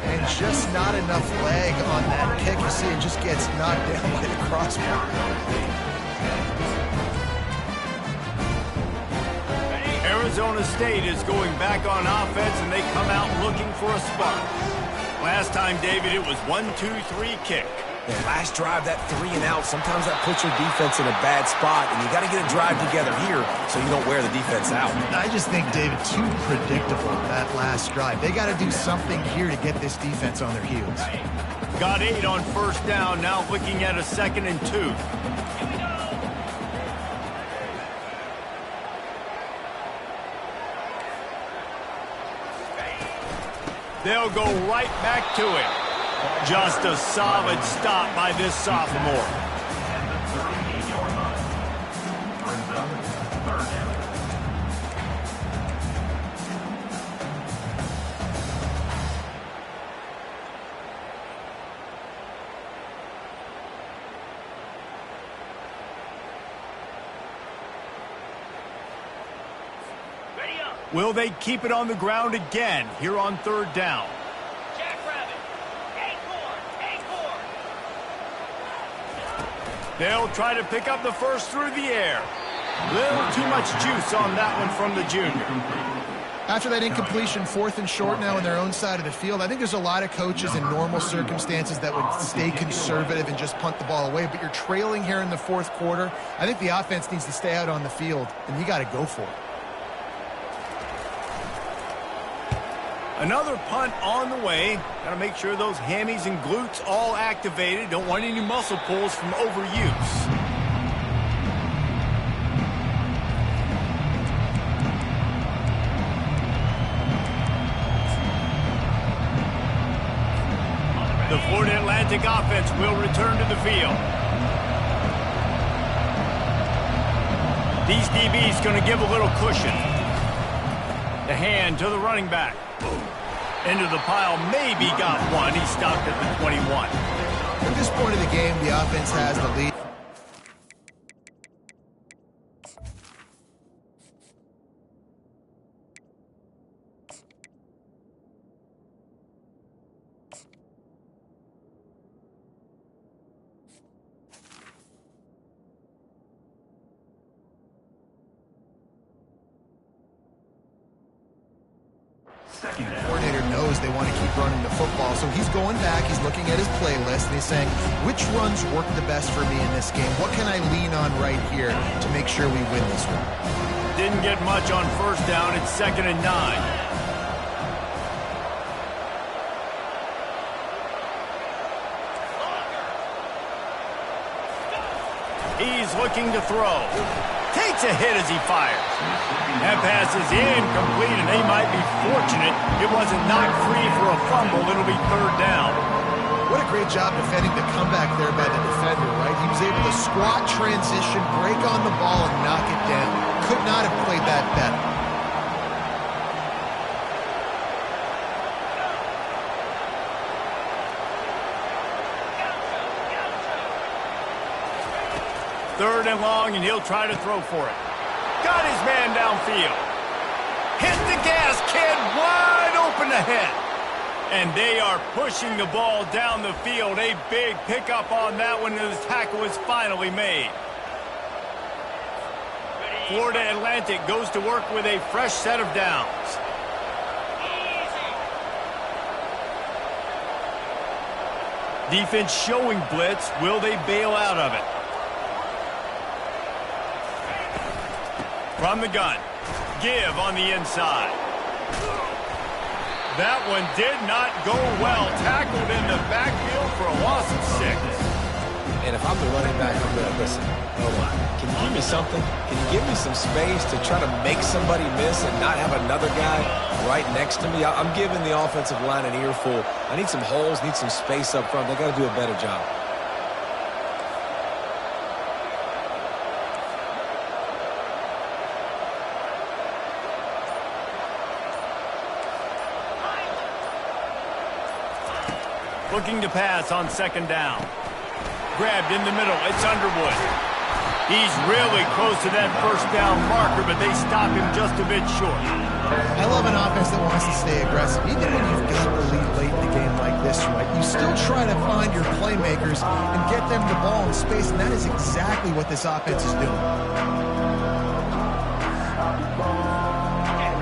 And just not enough leg on that kick. You see it just gets knocked down by the crossbar. Arizona State is going back on offense, and they come out looking for a spark. Last time, David, it was 1-2-3 kick. Yeah, last drive, that 3 and out, sometimes that puts your defense in a bad spot, and you got to get a drive together here so you don't wear the defense out. I just think, David, too predictable, that last drive. They got to do something here to get this defense on their heels. Got 8 on 1st down, now looking at a 2nd and 2. They'll go right back to it. Just a solid stop by this sophomore. Will they keep it on the ground again here on 3rd down? They'll try to pick up the first through the air. Little too much juice on that one from the junior. After that incompletion, 4th and short now on their own side of the field, I think there's a lot of coaches in normal circumstances that would stay conservative and just punt the ball away. But you're trailing here in the 4th quarter. I think the offense needs to stay out on the field, and you got to go for it. Another punt on the way. Got to make sure those hammies and glutes all activated. Don't want any muscle pulls from overuse. The Florida Atlantic offense will return to the field. These DBs going to give a little cushion. The hand to the running back. Into the pile, maybe got one. He stopped at the 21. At this point of the game, the offense has the lead. Coordinator knows they want to keep running the football, so he's going back, he's looking at his playlist, and he's saying, which runs work the best for me in this game? What can I lean on right here to make sure we win this one? Didn't get much on 1st down. It's 2nd and 9. He's looking to throw. Takes a hit as he fires. That pass is incomplete, and they might be fortunate it wasn't knocked free for a fumble. It'll be 3rd down. What a great job defending the comeback there by the defender, right? He was able to squat, transition, break on the ball, and knock it down. Could not have played that better. Third and long, and he'll try to throw for it. Got his man downfield. Hit the gas, kid, wide open ahead. And they are pushing the ball down the field. A big pickup on that one, and the tackle is finally made. Florida Atlantic goes to work with a fresh set of downs. Defense showing blitz. Will they bail out of it? From the gun. Give on the inside. That one did not go well. Tackled in the backfield for a loss of 6. And if I'm the running back, I'm going to listen. Hold on. Can you give me something? Can you give me some space to try to make somebody miss and not have another guy right next to me? I'm giving the offensive line an earful. I need some holes, need some space up front. They got to do a better job. Looking to pass on second down. Grabbed in the middle. It's Underwood. He's really close to that first down marker, but they stop him just a bit short. I love an offense that wants to stay aggressive. Even when you've got the lead late in the game like this, right, you still try to find your playmakers and get them the ball in space, and that is exactly what this offense is doing.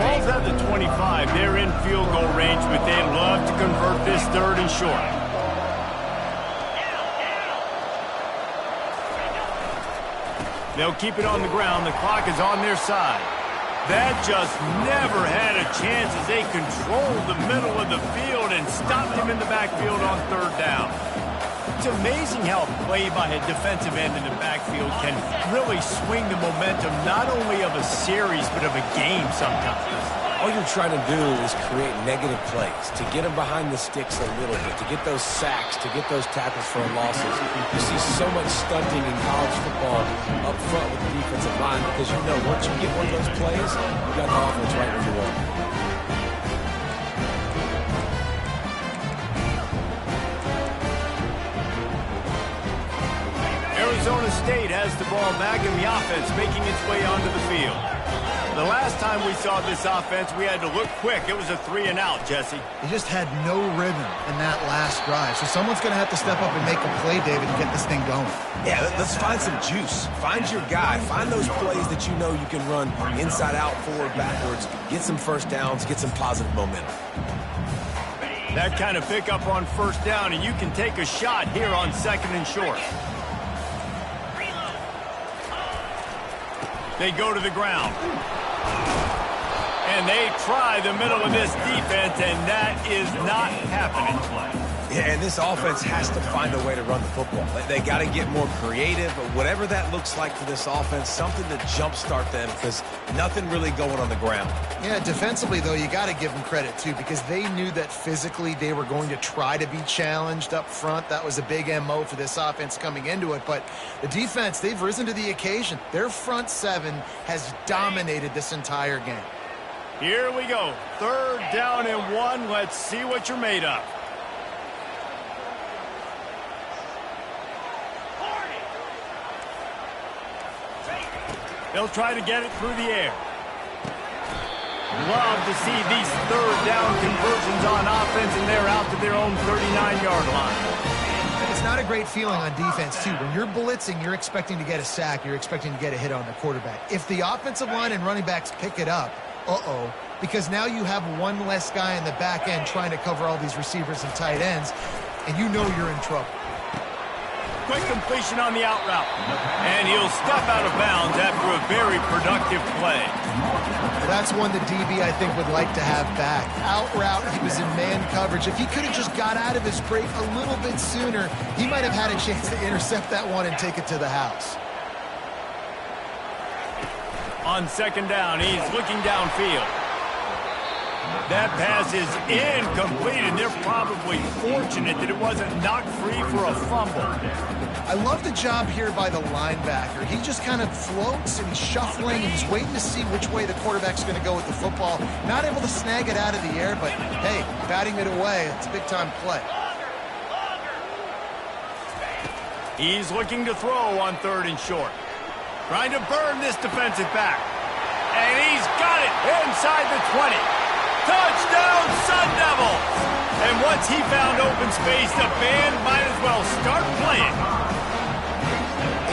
Ball's at the 25. They're in field goal range, but they'd love to convert this third and short. They'll keep it on the ground. The clock is on their side. That just never had a chance as they controlled the middle of the field and stopped him in the backfield on third down. It's amazing how a play by a defensive end in the backfield can really swing the momentum not only of a series but of a game sometimes. All you're trying to do is create negative plays, to get them behind the sticks a little bit, to get those sacks, to get those tackles for losses. You see so much stunting in college football up front with the defensive line because you know once you get one of those plays, you got the offense right where you want. Arizona State has the ball back in the offense, making its way onto the field. The last time we saw this offense, we had to look quick. It was a 3-and-out, Jesse. They just had no rhythm in that last drive. So someone's going to have to step up and make a play, David, and get this thing going. Yeah, let's find some juice. Find your guy. Find those plays that you know you can run inside out, forward, backwards. Get some first downs. Get some positive momentum. That kind of pickup on first down, and you can take a shot here on second and short. They go to the ground. And they try the middle of this defense, and that is not happening. Yeah, and this offense has to find a way to run the football. They got to get more creative, but whatever that looks like for this offense, something to jumpstart them because nothing really going on the ground. Yeah, defensively, though, you got to give them credit, too, because they knew that physically they were going to try to be challenged up front. That was a big MO for this offense coming into it. But the defense, they've risen to the occasion. Their front seven has dominated this entire game. Here we go. Third down and 1. Let's see what you're made of. They'll try to get it through the air. Love to see these third down conversions on offense, and they're out to their own 39-yard line. It's not a great feeling on defense, too. When you're blitzing, you're expecting to get a sack. You're expecting to get a hit on the quarterback. If the offensive line and running backs pick it up, because now you have one less guy in the back end trying to cover all these receivers and tight ends, and you know you're in trouble. Quick completion on the out route. And he'll step out of bounds after a very productive play. That's one the DB, I think, would like to have back. Out route, he was in man coverage. If he could have just got out of his break a little bit sooner, he might have had a chance to intercept that one and take it to the house. On second down, he's looking downfield. That pass is incomplete, and they're probably fortunate that it wasn't knocked free for a fumble. I love the job here by the linebacker. He just kind of floats, and he's shuffling, and he's waiting to see which way the quarterback's going to go with the football. Not able to snag it out of the air, but, hey, batting it away, it's a big-time play. He's looking to throw on third and short. Trying to burn this defensive back. And he's got it inside the 20. Touchdown, Sun Devils! And once he found open space, the band might as well start playing.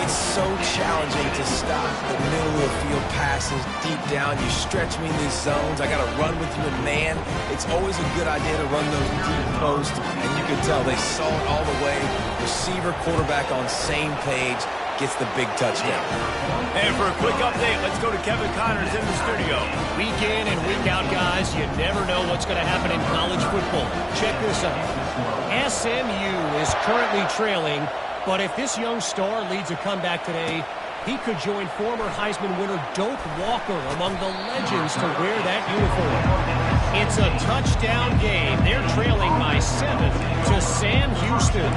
It's so challenging to stop the middle of the field passes deep down. You stretch me in these zones. I got to run with you in man. It's always a good idea to run those deep posts. And you can tell they saw it all the way. Receiver, quarterback on same page. Gets the big touchdown. And for a quick update, let's go to Kevin Connors in the studio. Week in and week out, guys, you never know what's going to happen in college football. Check this out. SMU is currently trailing But if this young star leads a comeback today, he could join former Heisman winner Doak Walker among the legends to wear that uniform. It's a touchdown game. They're trailing by 7 to Sam Houston.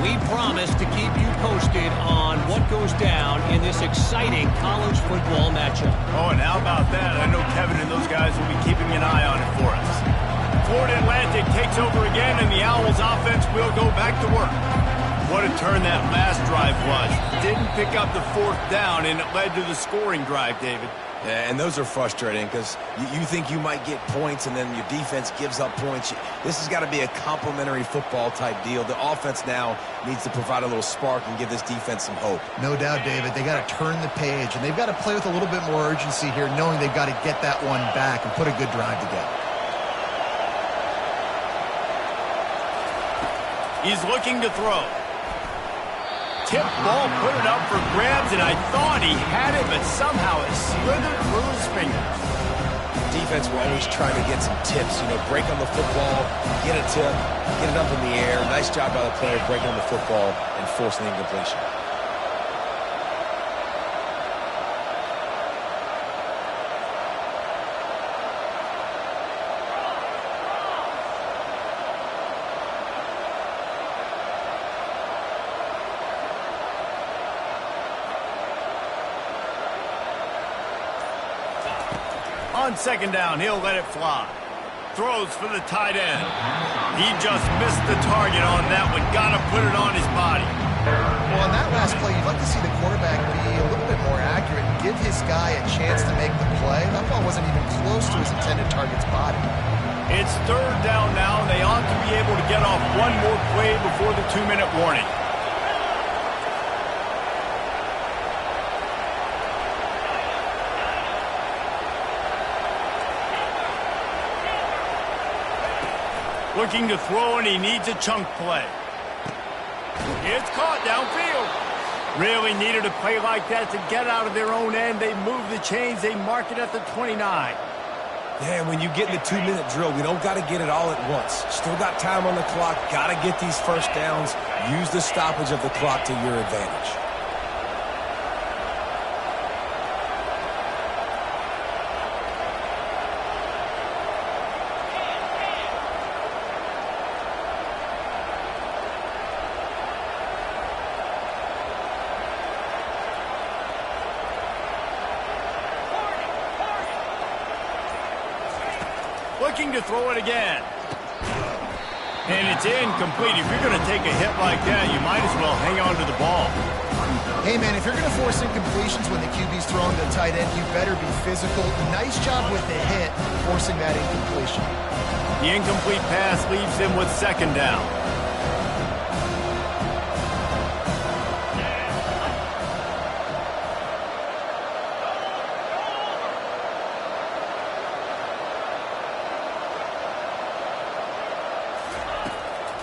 We promise to keep you posted on what goes down in this exciting college football matchup. Oh, and how about that? I know Kevin and those guys will be keeping an eye on it for us. Florida Atlantic takes over again, and the Owls offense will go back to work. What a turn that last drive was. Didn't pick up the 4th down, and it led to the scoring drive, David. Yeah, and those are frustrating because you think you might get points and then your defense gives up points. This has got to be a complementary football type deal. The offense now needs to provide a little spark and give this defense some hope. No doubt, David. They got to turn the page, and they've got to play with a little bit more urgency here, knowing they've got to get that one back and put a good drive together. He's looking to throw. Tip ball, put it up for grabs, and I thought he had it, but somehow it slithered through his fingers. Defense will always try to get some tips, break on the football, get a tip, get it up in the air. Nice job by the player breaking on the football and forcing the incompletion. On 2nd down, he'll let it fly. Throws for the tight end. He just missed the target on that one. Got to put it on his body. Well, on that last play, you'd like to see the quarterback be a little bit more accurate and give his guy a chance to make the play. That ball wasn't even close to his intended target's body. It's 3rd down now, and they ought to be able to get off one more play before the 2-minute warning. Looking to throw, and he needs a chunk play. It's caught downfield. Really needed a play like that to get out of their own end. They move the chains. They mark it at the 29. Yeah, when you get in the 2-minute drill, we don't got to get it all at once. Still got time on the clock. Got to get these first downs. Use the stoppage of the clock to your advantage. Looking to throw it again. And it's incomplete. If you're going to take a hit like that, you might as well hang on to the ball. Hey, man, if you're going to force incompletions when the QB's throwing to the tight end, you better be physical. Nice job with the hit, forcing that incompletion. The incomplete pass leaves him with 2nd down.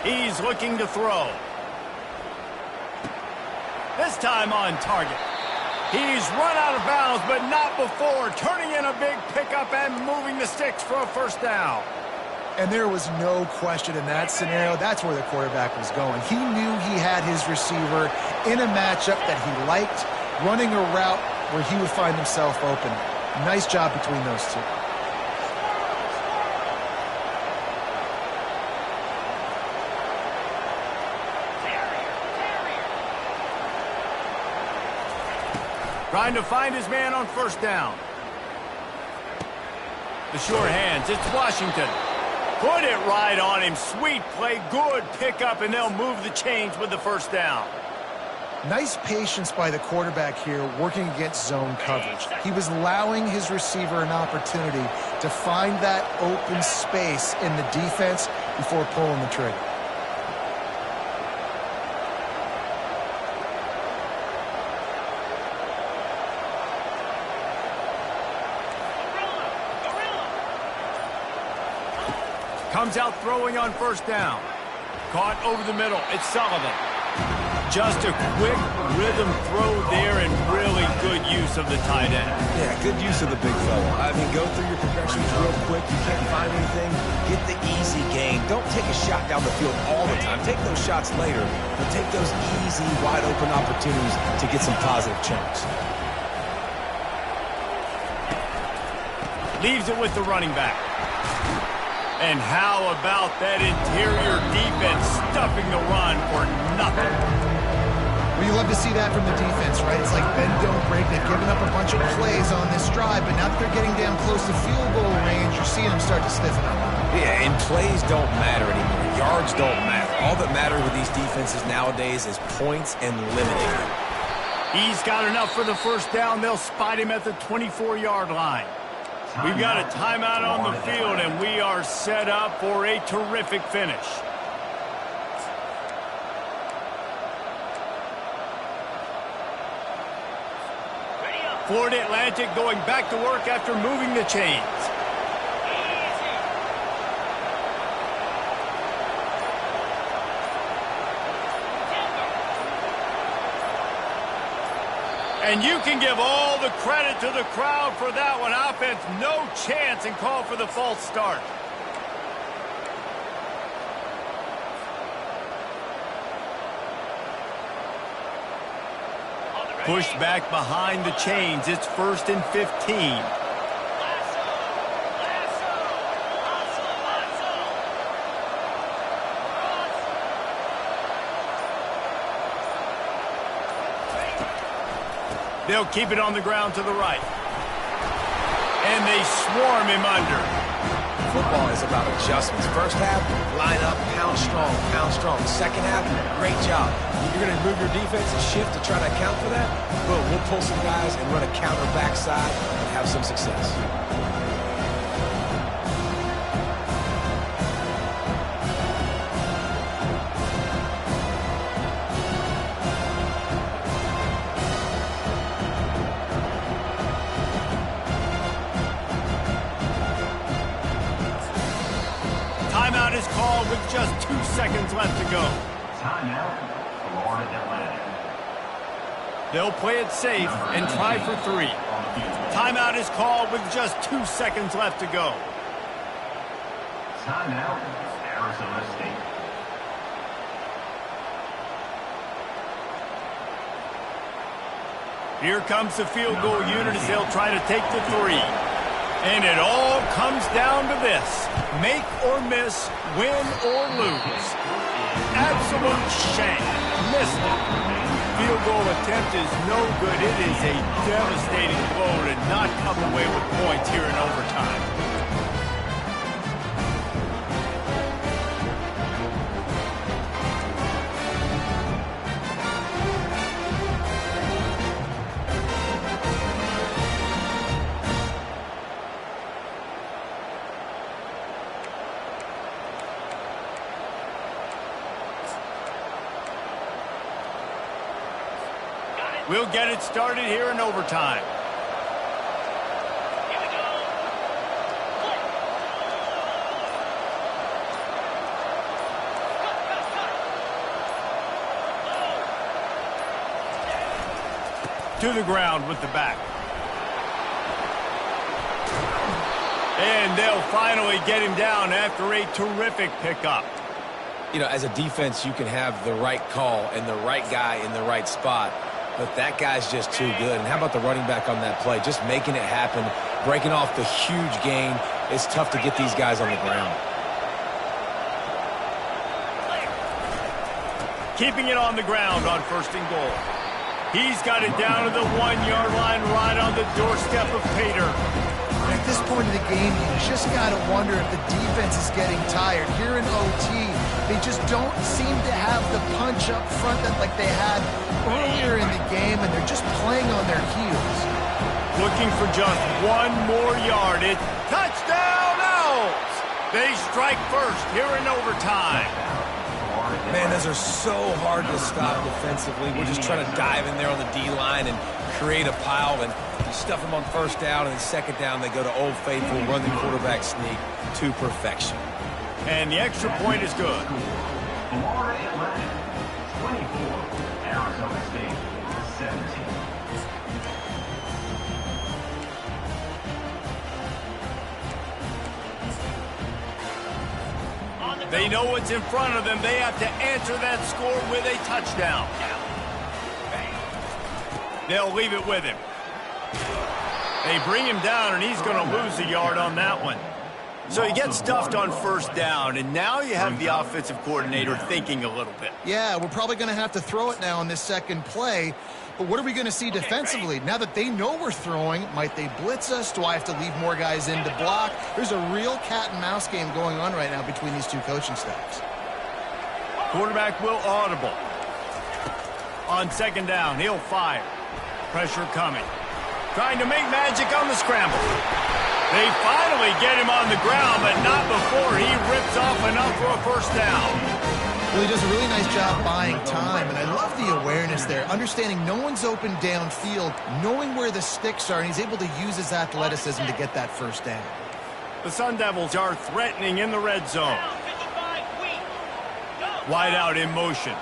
He's looking to throw. This time on target. He's run out of bounds, but not before. Turning in a big pickup and moving the sticks for a 1st down. And there was no question in that scenario. That's where the quarterback was going. He knew he had his receiver in a matchup that he liked, running a route where he would find himself open. Nice job between those two. Trying to find his man on 1st down. The sure hands. It's Washington. Put it right on him. Sweet play. Good pickup, and they'll move the chains with the 1st down. Nice patience by the quarterback here working against zone coverage. He was allowing his receiver an opportunity to find that open space in the defense before pulling the trigger. Comes out throwing on 1st down. Caught over the middle. It's Sullivan. Just a quick rhythm throw there and really good use of the tight end. Yeah, good use of the big fella. I mean, go through your progressions real quick. You can't find anything, get the easy gain. Don't take a shot down the field all the time. Take those shots later, but take those easy, wide-open opportunities to get some positive chunks. Leaves it with the running back. And how about that interior defense stuffing the run for nothing? Well, you love to see that from the defense, right? It's like bend, don't break. They've given up a bunch of plays on this drive, but now that they're getting down close to field goal range, you're seeing them start to stiffen up. Yeah, and plays don't matter anymore. Yards don't matter. All that matters with these defenses nowadays is points and limiting them. He's got enough for the first down. They'll spot him at the 24-yard line. We've got a timeout on the field, and we are set up for a terrific finish. Florida Atlantic going back to work after moving the chains. And you can give all the credit to the crowd for that one. Offense, no chance, and call for the false start. Pushed back behind the chains. It's 1st and 15. They'll keep it on the ground to the right. And they swarm him under. Football is about adjustments. First half, line up, pound strong, pound strong. Second half, great job. You're going to move your defense and shift to try to account for that? Boom, we'll pull some guys and run a counter backside and have some success. Timeout is called with just 2 seconds left to go. Timeout, Florida Atlantic. They'll play it safe and try for 3. Timeout is called with just 2 seconds left to go. Timeout, Arizona State. Here comes the field goal unit as they'll try to take the 3. And it all comes down to this. Make or miss, win or lose. Absolute shame. Missed it. Field goal attempt is no good. It is a devastating blow to not come away with points here in overtime. We'll get it started here in overtime. Here we go. To the ground with the back. And they'll finally get him down after a terrific pickup. You know, as a defense, you can have the right call and the right guy in the right spot. But that guy's just too good. And how about the running back on that play? Just making it happen, breaking off the huge gain. It's tough to get these guys on the ground. Keeping it on the ground on 1st and goal. He's got it down to the 1-yard line right on the doorstep of Pater. At this point of the game, you just got to wonder if the defense is getting tired. Here in OT, they just don't seem to have the punch up front that like they had earlier in the game, and they're just playing on their heels. Looking for just 1 more yard. It's touchdown Owls! They strike first here in overtime. Man, those are so hard to stop defensively. We're just trying to dive in there on the D-line and create a pile and stuff them on 1st down, and 2nd down they go to Old Faithful, run the quarterback sneak to perfection. And the extra point is good. Florida Atlantic, 24, Arizona State 17. They know what's in front of them. They have to answer that score with a touchdown. They'll leave it with him. They bring him down, and he's going to lose a yard on that one. So he gets stuffed on first down, and now you have the offensive coordinator thinking a little bit. Yeah, we're probably going to have to throw it now on this second play. But what are we going to see defensively? Now that they know we're throwing, might they blitz us? Do I have to leave more guys in to block? There's a real cat and mouse game going on right now between these two coaching staffs. Quarterback will audible. On second down, he'll fire. Pressure coming. Trying to make magic on the scramble. They finally get him on the ground, but not before he rips off enough for a first down. Well, he does a really nice job buying time, and I love the awareness there, understanding no one's open downfield, knowing where the sticks are, and he's able to use his athleticism to get that first down. The Sun Devils are threatening in the red zone. Wide out in motion.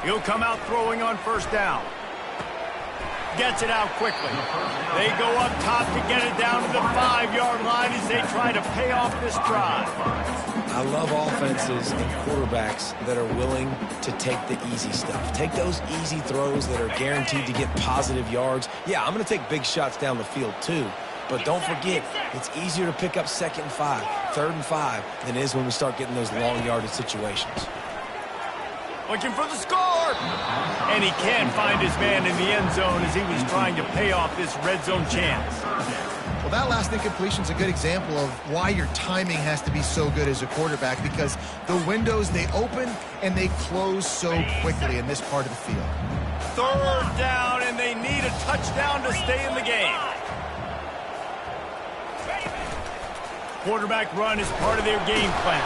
He'll come out throwing on first down. Gets it out quickly. They go up top to get it down to the 5-yard line as they try to pay off this drive. I love offenses and quarterbacks that are willing to take the easy stuff. Take those easy throws that are guaranteed to get positive yards. Yeah, I'm going to take big shots down the field too. But don't forget, it's easier to pick up 2nd and 5, 3rd and 5 than it is when we start getting those long yardage situations. Looking for the score! And he can't find his man in the end zone as he was trying to pay off this red zone chance. Well, that last incompletion is a good example of why your timing has to be so good as a quarterback, because the windows, they open and they close so quickly in this part of the field. 3rd down, and they need a touchdown to stay in the game. Quarterback run is part of their game plan.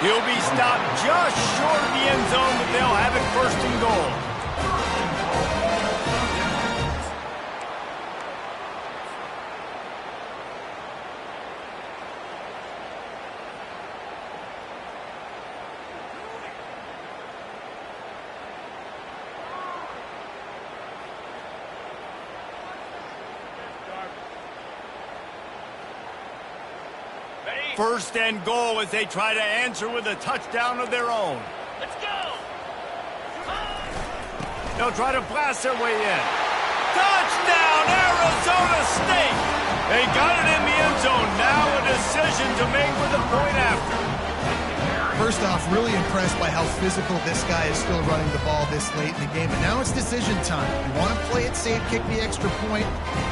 He'll be stopped just short of the end zone, but they'll have it 1st and goal. First and goal as they try to answer with a touchdown of their own. Let's go! They'll try to blast their way in. Touchdown, Arizona State! They got it in the end zone. Now a decision to make with a point after. First off, really impressed by how physical this guy is still running the ball this late in the game. But now it's decision time. You want to play it safe, kick the extra point,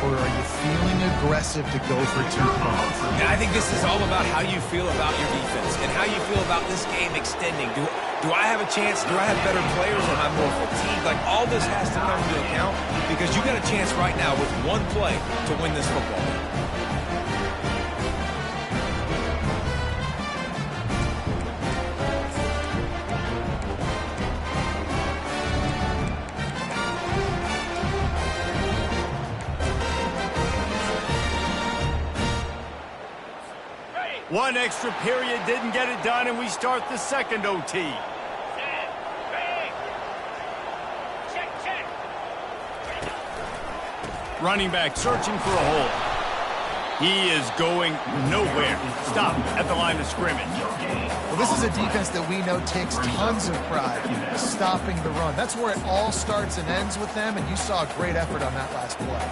or are you feeling aggressive to go for 2 points? And I think this is all about how you feel about your defense and how you feel about this game extending. Do I have a chance? Do I have better players? Am I more fatigued? Like, all this has to come into account because you got a chance right now with one play to win this football game. One extra period didn't get it done, and we start the second OT. Running back searching for a hole. He is going nowhere. Stop at the line of scrimmage. Well, this is a defense that we know takes tons of pride stopping the run. That's where it all starts and ends with them, and you saw a great effort on that last play.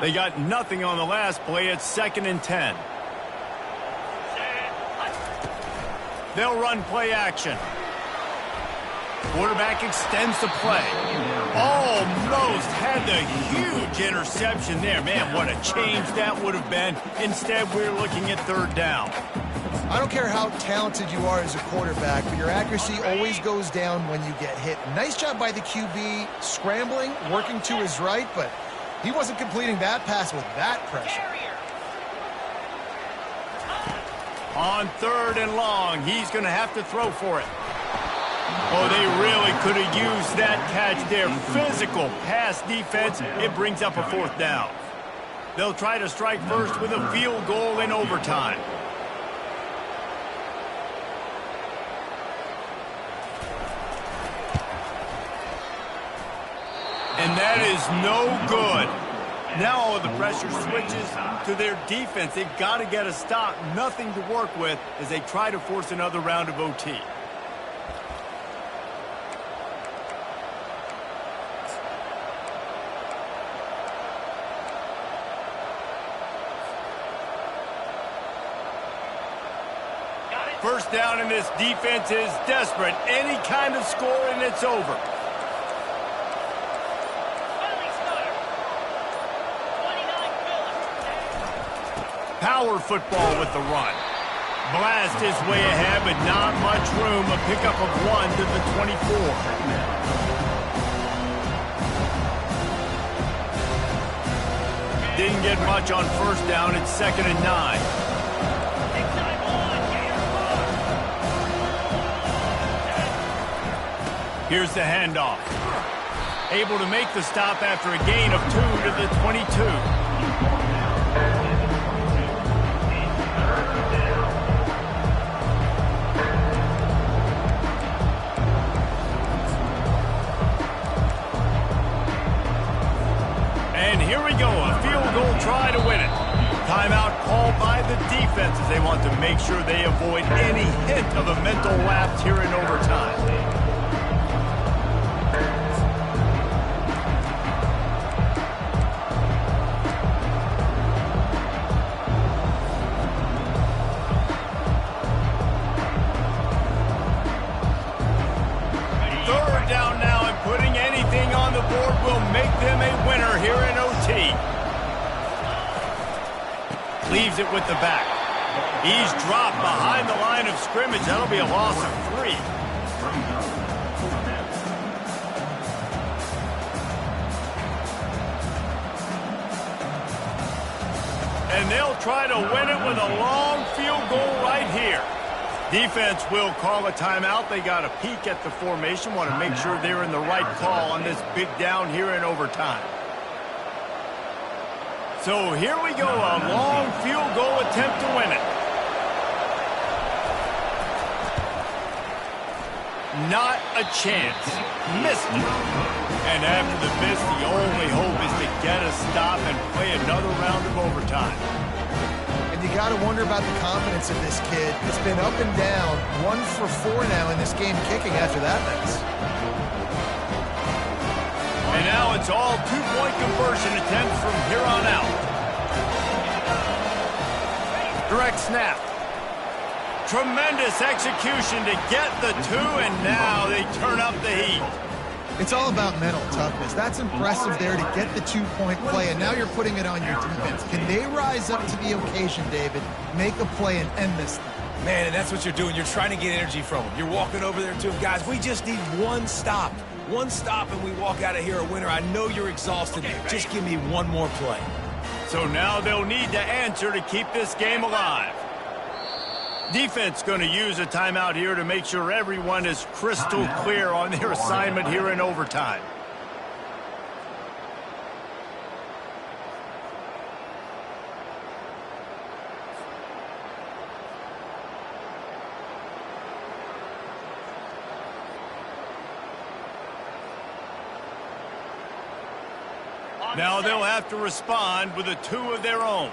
They got nothing on the last play. It's 2nd and 10. They'll run play action. Quarterback extends the play. Almost had the huge interception there. Man, what a change that would have been. Instead, we're looking at 3rd down. I don't care how talented you are as a quarterback, but your accuracy always goes down when you get hit. Nice job by the QB scrambling, working to his right, but he wasn't completing that pass with that pressure. On 3rd and long, he's going to have to throw for it. Oh, they really could have used that catch there. Physical pass defense. It brings up a 4th down. They'll try to strike first with a field goal in overtime. And that is no good. Now all of the pressure switches to their defense. They've got to get a stop. Nothing to work with as they try to force another round of OT. First down, and this defense is desperate. Any kind of score, and it's over. Power football with the run. Blast his way ahead, but not much room. A pickup of 1 to the 24. Didn't get much on first down. It's 2nd and 9. Here's the handoff. Able to make the stop after a gain of 2 to the 22. And here we go, a field goal try to win it. Timeout called by the defense as they want to make sure they avoid any hint of a mental lapse here in overtime. Leaves it with the back. He's dropped behind the line of scrimmage. That'll be a loss of 3. And they'll try to win it with a long field goal right here. Defense will call a timeout. They got a peek at the formation. Want to make sure they're in the right call on this big down here in overtime. So here we go, a long field goal attempt to win it. Not a chance. Missed it. And after the miss, the only hope is to get a stop and play another round of overtime. And you got to wonder about the confidence of this kid. It's been up and down, 1 for 4 now in this game kicking after that miss. And now it's all 2-point conversion attempts from here on out. Direct snap. Tremendous execution to get the 2, and now they turn up the heat. It's all about mental toughness. That's impressive there to get the 2-point play, and now you're putting it on your defense. Can they rise up to the occasion, David, make a play and end this thing? Man, and that's what you're doing. You're trying to get energy from them. You're walking over there to them. Guys, we just need one stop. One stop and we walk out of here a winner. I know you're exhausted. Just give me one more play. So now they'll need to answer to keep this game alive. Defense going to use a timeout here to make sure everyone is crystal clear on their assignment here in overtime. Now they'll have to respond with a 2 of their own.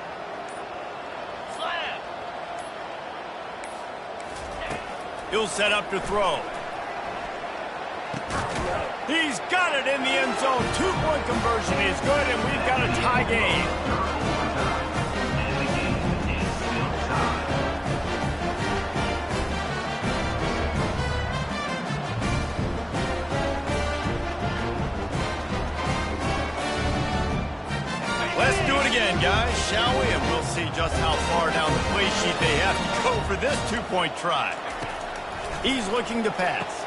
He'll set up to throw. He's got it in the end zone. 2-point conversion is good, and we've got a tie game. Let's do it again, guys, shall we? And we'll see just how far down the play sheet they have to go for this 2-point try. He's looking to pass.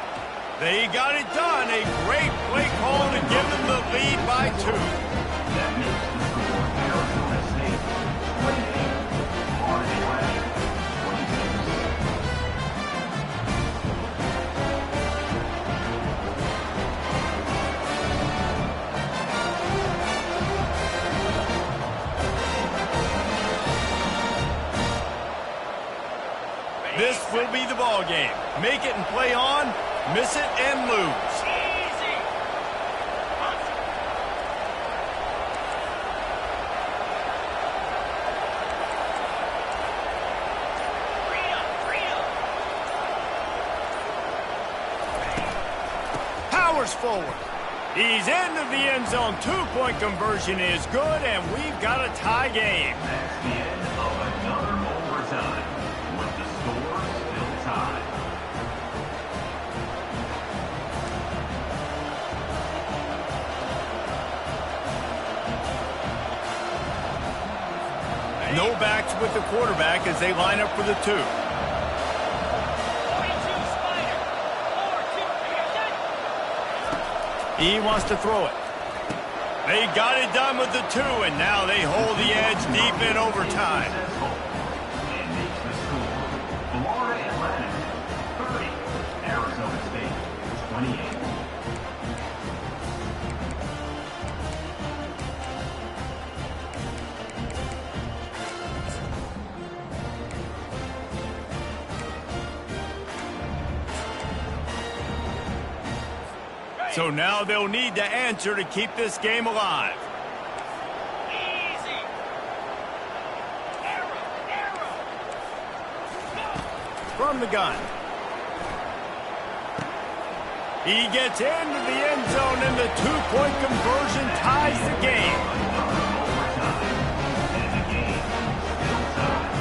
They got it done. A great play call to give them the lead by 2. will be the ball game. Make it and play on, miss it and lose. Powers forward. He's into the end zone. Two-point conversion is good, and we've got a tie game. That's the end of another overtime, with the score still tied. No backs with the quarterback as they line up for the two. He wants to throw it. They got it done with the two, and now they hold the edge deep in overtime. And makes the score Florida Atlantic 30, Arizona State 28. So now they'll need to answer to keep this game alive. Easy. Arrow. From the gun. He gets into the end zone, and the two-point conversion ties the game. Overtime, and the game still tied.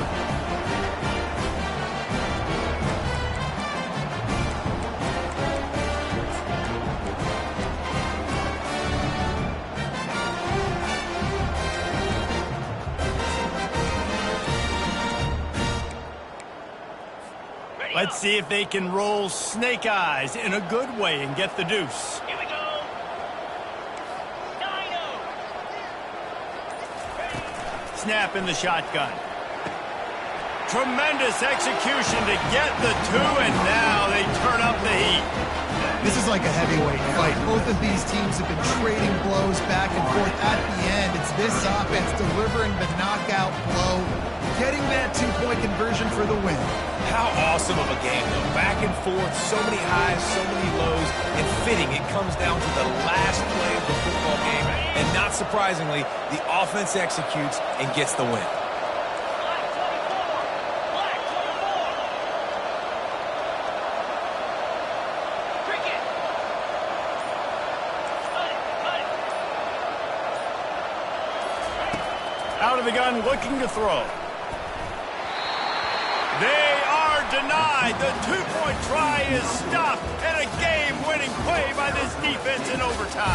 Let's see if they can roll snake eyes in a good way and get the deuce. Here we go. Dino. Snap in the shotgun. Tremendous execution to get the two, and now they turn up the heat. This is like a heavyweight fight. Both of these teams have been trading blows back and forth. At the end, it's this offense delivering the knockout blow, getting that two-point conversion for the win. How awesome of a game, though. Back and forth, so many highs, so many lows, and fitting. It comes down to the last play of the football game, and not surprisingly, the offense executes and gets the win. Black 24. Cricket. Cut it. Out of the gun, looking to throw. They are denied. The two-point try is stopped, and a game-winning play by this defense in overtime.